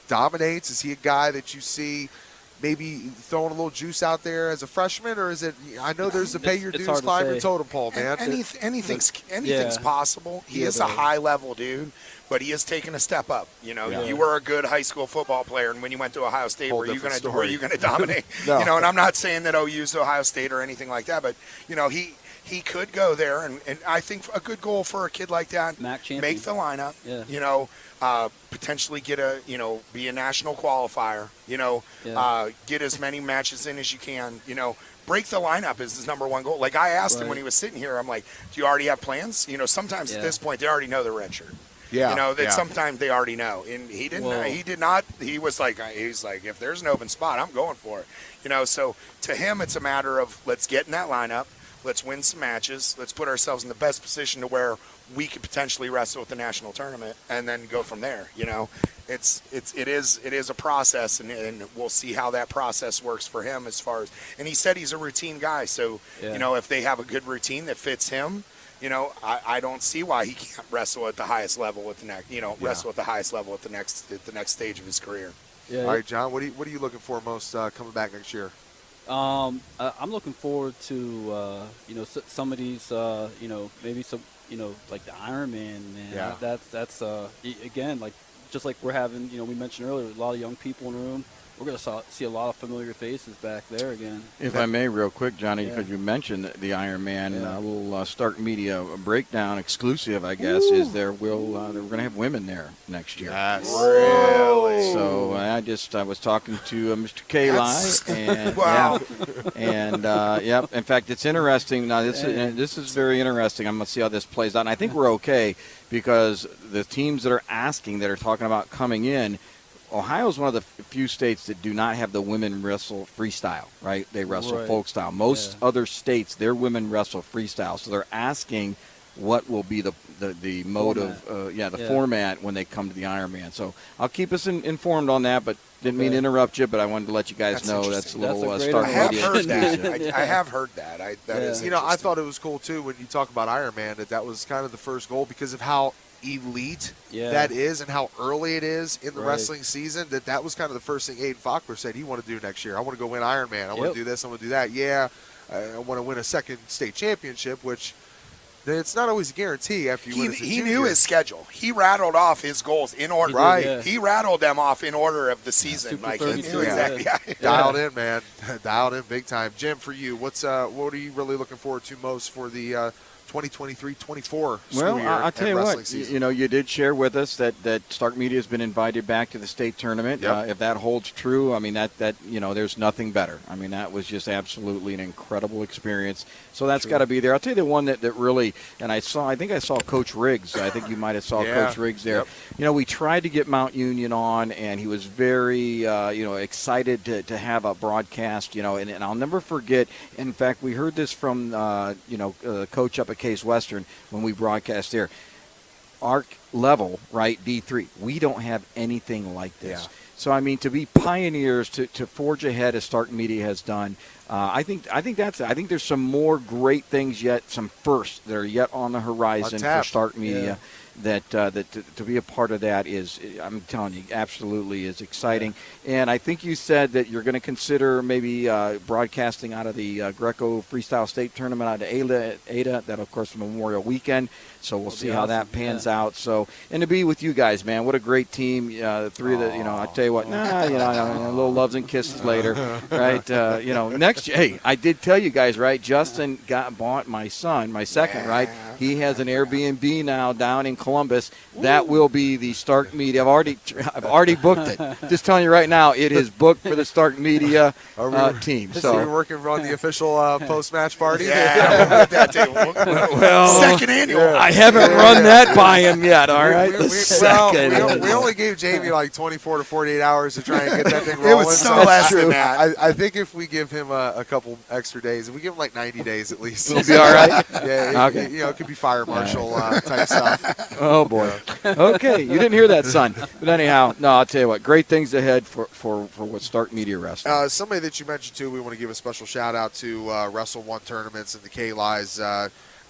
dominates? Is he a guy that you see maybe throwing a little juice out there as a freshman, or is it? I know there's the pay your dues, climb your totem pole, man. Anything's possible. He is a high level dude, but he is taking a step up. You were a good high school football player, and when you went to Ohio State, were you going to dominate? No. And I'm not saying that OU's Ohio State or anything like that, but he could go there, and I think a good goal for a kid like that, make the lineup. Potentially get be a national qualifier. Get as many matches in as you can. Break the lineup is his number one goal. Like I asked him when he was sitting here, I'm like, do you already have plans? Sometimes at this point they already know the red shirt. Sometimes they already know, and he didn't. He did not. He was like, if there's an open spot, I'm going for it. So to him, it's a matter of let's get in that lineup. Let's win some matches. Let's put ourselves in the best position to where we could potentially wrestle with the national tournament, and then go from there. It is a process, and we'll see how that process works for him as far as. And he said he's a routine guy, so if they have a good routine that fits him, I don't see why he can't wrestle at the highest level with the next. Wrestle at the highest level at the next stage of his career. Yeah. All right, John. What are you looking for most coming back next year? I'm looking forward to some of these maybe some like the Iron Man, man. Yeah. That's again, like just like we're having, we mentioned earlier, a lot of young people in the room. We're going to see a lot of familiar faces back there again. If I may, real quick, Johnny, because you mentioned the Iron Man, a little Stark Media breakdown exclusive, I guess, is we're going to have women there next year. Yes. Really? So I was talking to Mr. Kali, and wow. In fact, it's interesting. Now this is very interesting. I'm going to see how this plays out, and I think we're okay because the teams that are talking about coming in. Ohio is one of the few states that do not have the women wrestle freestyle, right? They wrestle folk style. Most other states, their women wrestle freestyle. So they're asking what will be the mode format. Format when they come to the Ironman. So I'll keep us informed on that, but didn't mean to interrupt you, but I wanted to let you guys know that's a little Stark I have Media. heard that. I have heard that. That is I thought it was cool, too, when you talk about Ironman, that was kind of the first goal because of how elite that is and how early it is in the wrestling season, that was kind of the first thing Aiden Faulkner said he wanted to do next year. I want to go win Ironman. I want to do this. I want to do that. I want to win a second state championship, which it's not always a guarantee after you win as a He junior. knew his schedule. He rattled off his goals in order. He rattled them off in order of the season. Like he knew exactly. Dialed in, man. Dialed in big time. Jim, for you, what are you really looking forward to most for the 2023-24 school year? I'll tell you what, season? you did share with us that Stark Media has been invited back to the state tournament. If that holds true, I mean, that there's nothing better. I mean, that was just absolutely an incredible experience. So that's got to be there. I'll tell you the one that really, and I think I saw Coach Riggs. I think you might have saw Coach Riggs there. Yep. We tried to get Mount Union on, and he was very, excited to have a broadcast, and I'll never forget. In fact, we heard this from, Coach up at Case Western when we broadcast there. Our level, right, D3, we don't have anything like this. Yeah. So, I mean, to be pioneers, to forge ahead as Stark Media has done, I think there's some more great things yet, some firsts that are yet on the horizon for Stark Media. That to be a part of that is, I'm telling you, absolutely is exciting. And I think you said that you're going to consider maybe broadcasting out of the Greco Freestyle State Tournament out of Ada. That, of course, Memorial Weekend. So we'll see how that pans out. So, and to be with you guys, man, what a great team. The three of the, I tell you what, a little loves and kisses later, right? Next year, hey, I did tell you guys, right? Justin bought my son, my second, right? He has an Airbnb now down in Columbus. That will be the Stark Media. I've already booked it. Just telling you right now, it is booked for the Stark Media team. So we're working on the official post-match party. Second annual. I haven't run that by him yet. All right, we only gave Jamie like 24 to 48 hours to try and get that thing rolling. It was so less than that. I think if we give him a couple extra days, if we give him like 90 days at least, he'll be all right. Yeah, okay. It could be fire marshal type stuff. Oh, boy. Okay, you didn't hear that, son. But anyhow, no, I'll tell you what, great things ahead for what Stark Media Wrestling. Somebody that you mentioned, too, we want to give a special shout-out to Wrestle One Tournaments and the K-Lies.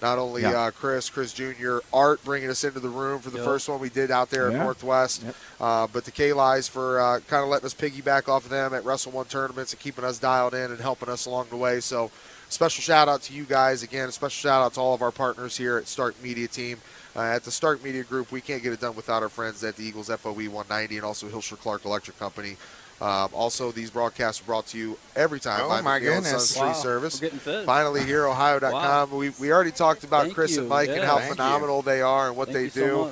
Not only Chris Jr., Art bringing us into the room for the first one we did out there at Northwest, but the K-Lies for kind of letting us piggyback off of them at Wrestle One Tournaments and keeping us dialed in and helping us along the way. So special shout-out to you guys. Again, a special shout-out to all of our partners here at Stark Media Team. At the Stark Media Group, we can't get it done without our friends at the Eagles FOE 190 and also Hilshire Clark Electric Company. Also, these broadcasts are brought to you every time by McNeil Sons Tree Service. Finally here, Ohio.com. We already talked about Chris and Mike and how phenomenal they are and what they do.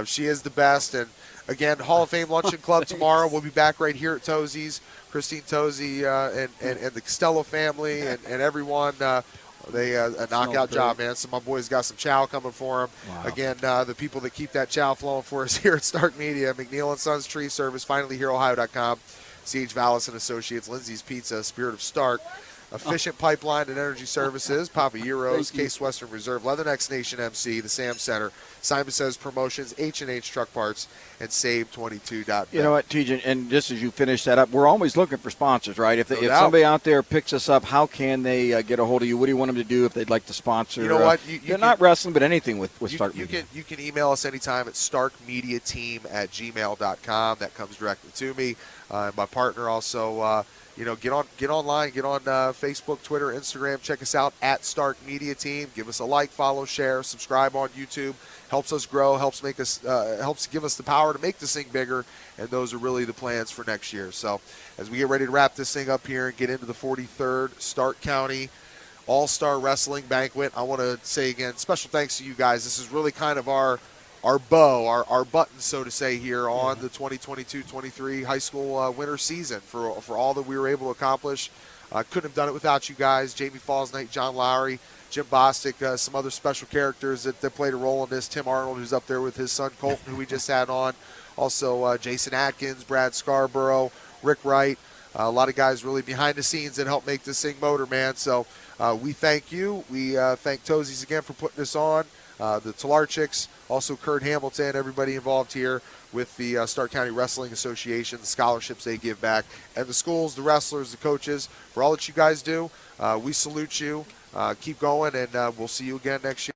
She is the best. And, again, Hall of Fame Luncheon Club tomorrow. We'll be back right here at Tozzis. Christine Tozzi and the Costello family and everyone. They a knockout job, man. So my boys got some chow coming for them. Wow. Again, the people that keep that chow flowing for us here at Stark Media, McNeil & Sons Tree Service, finally here, Ohio.com, C.H. Vallis & Associates, Lindsay's Pizza, Spirit of Stark, Efficient Pipeline and Energy Services, Papa Euros, Case Western Reserve, Leatherneck's Nation MC, the Sam Center, Simon Says Promotions, H&H Truck Parts, and Save22.bet. You know what, TJ, and just as you finish that up, we're always looking for sponsors, right? If somebody out there picks us up, how can they get a hold of you? What do you want them to do if they'd like to sponsor? You know what? They're not wrestling, but anything with Stark Media. You can email us anytime at starkmediateam@gmail.com. That comes directly to me. My partner also get online, get on Facebook, Twitter, Instagram. Check us out at Stark Media Team. Give us a like, follow, share, subscribe on YouTube. Helps us grow, helps give us the power to make this thing bigger, and those are really the plans for next year. So as we get ready to wrap this thing up here and get into the 43rd Stark County All-Star Wrestling Banquet, I want to say again, special thanks to you guys. This is really kind of our bow, our button, so to say, here on the 2022-23 high school winter season for all that we were able to accomplish. Couldn't have done it without you guys. Jamie Fausnight, John Lowery, Jim Bostic, some other special characters that played a role in this. Tim Arnold, who's up there with his son Colton, who we just had on. Also Jason Atkins, Brad Scarborough, Rick Wright. A lot of guys really behind the scenes that help make this thing motor, man. So we thank you. We thank Tozzis again for putting this on. The Talarchiks, also Kurt Hamilton, everybody involved here with the Stark County Wrestling Association, the scholarships they give back, and the schools, the wrestlers, the coaches, for all that you guys do. We salute you. Keep going, and we'll see you again next year.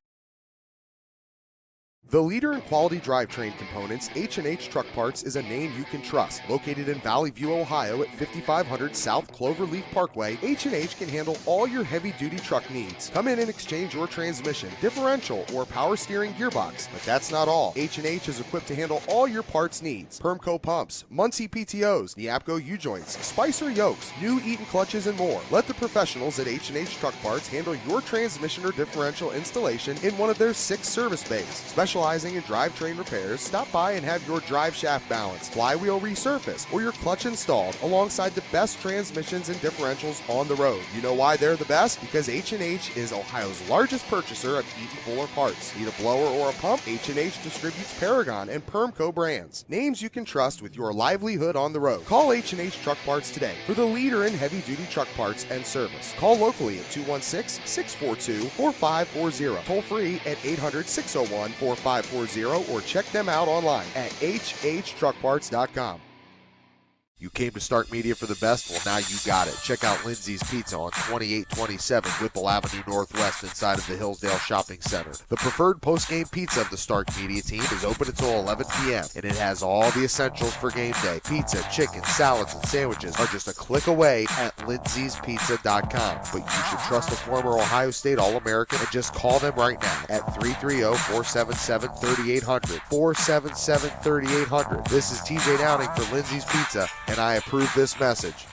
The leader in quality drivetrain components, H&H Truck Parts is a name you can trust. Located in Valley View, Ohio at 5500 South Cloverleaf Parkway, H&H can handle all your heavy-duty truck needs. Come in and exchange your transmission, differential, or power steering gearbox. But that's not all. H&H is equipped to handle all your parts needs. Permco pumps, Muncie PTOs, Neapco U-joints, Spicer yokes, new Eaton clutches, and more. Let the professionals at H&H Truck Parts handle your transmission or differential installation in one of their 6 service bays. Specializing in drivetrain repairs, stop by and have your drive shaft balanced, flywheel resurfaced, or your clutch installed alongside the best transmissions and differentials on the road. You know why they're the best? Because H&H is Ohio's largest purchaser of Eaton Fuller parts. Need a blower or a pump? H&H distributes Paragon and Permco brands. Names you can trust with your livelihood on the road. Call H&H Truck Parts today for the leader in heavy-duty truck parts and service. Call locally at 216-642-4540. Toll free at 800-601-4540 or check them out online at hhtruckparts.com. You came to Stark Media for the best? Well, now you got it. Check out Lindsay's Pizza on 2827 Whipple Avenue Northwest inside of the Hillsdale Shopping Center. The preferred post-game pizza of the Stark Media team is open until 11 p.m., and it has all the essentials for game day. Pizza, chicken, salads, and sandwiches are just a click away at lindsayspizza.com. But you should trust a former Ohio State All-American and just call them right now at 330-477-3800. 477-3800. This is TJ Downing for Lindsay's Pizza, and I approve this message.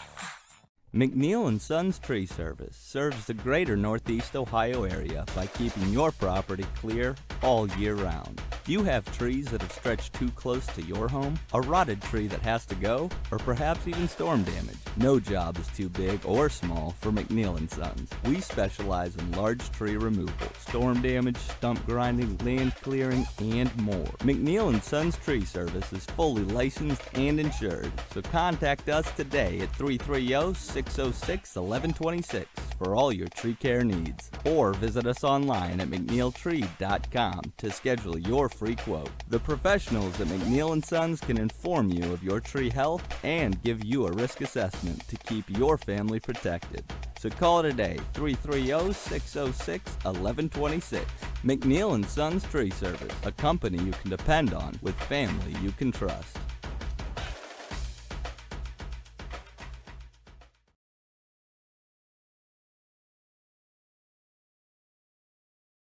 McNeil & Sons Tree Service serves the greater Northeast Ohio area by keeping your property clear all year round. Do you have trees that have stretched too close to your home? A rotted tree that has to go? Or perhaps even storm damage? No job is too big or small for McNeil & Sons. We specialize in large tree removal, storm damage, stump grinding, land clearing, and more. McNeil & Sons Tree Service is fully licensed and insured, so contact us today at 330-606-1126. for all your tree care needs. Or visit us online at mcneiltree.com to schedule your free quote. The professionals at McNeil & Sons can inform you of your tree health and give you a risk assessment to keep your family protected. So call today, 330-606-1126. McNeil & Sons Tree Service, a company you can depend on with family you can trust.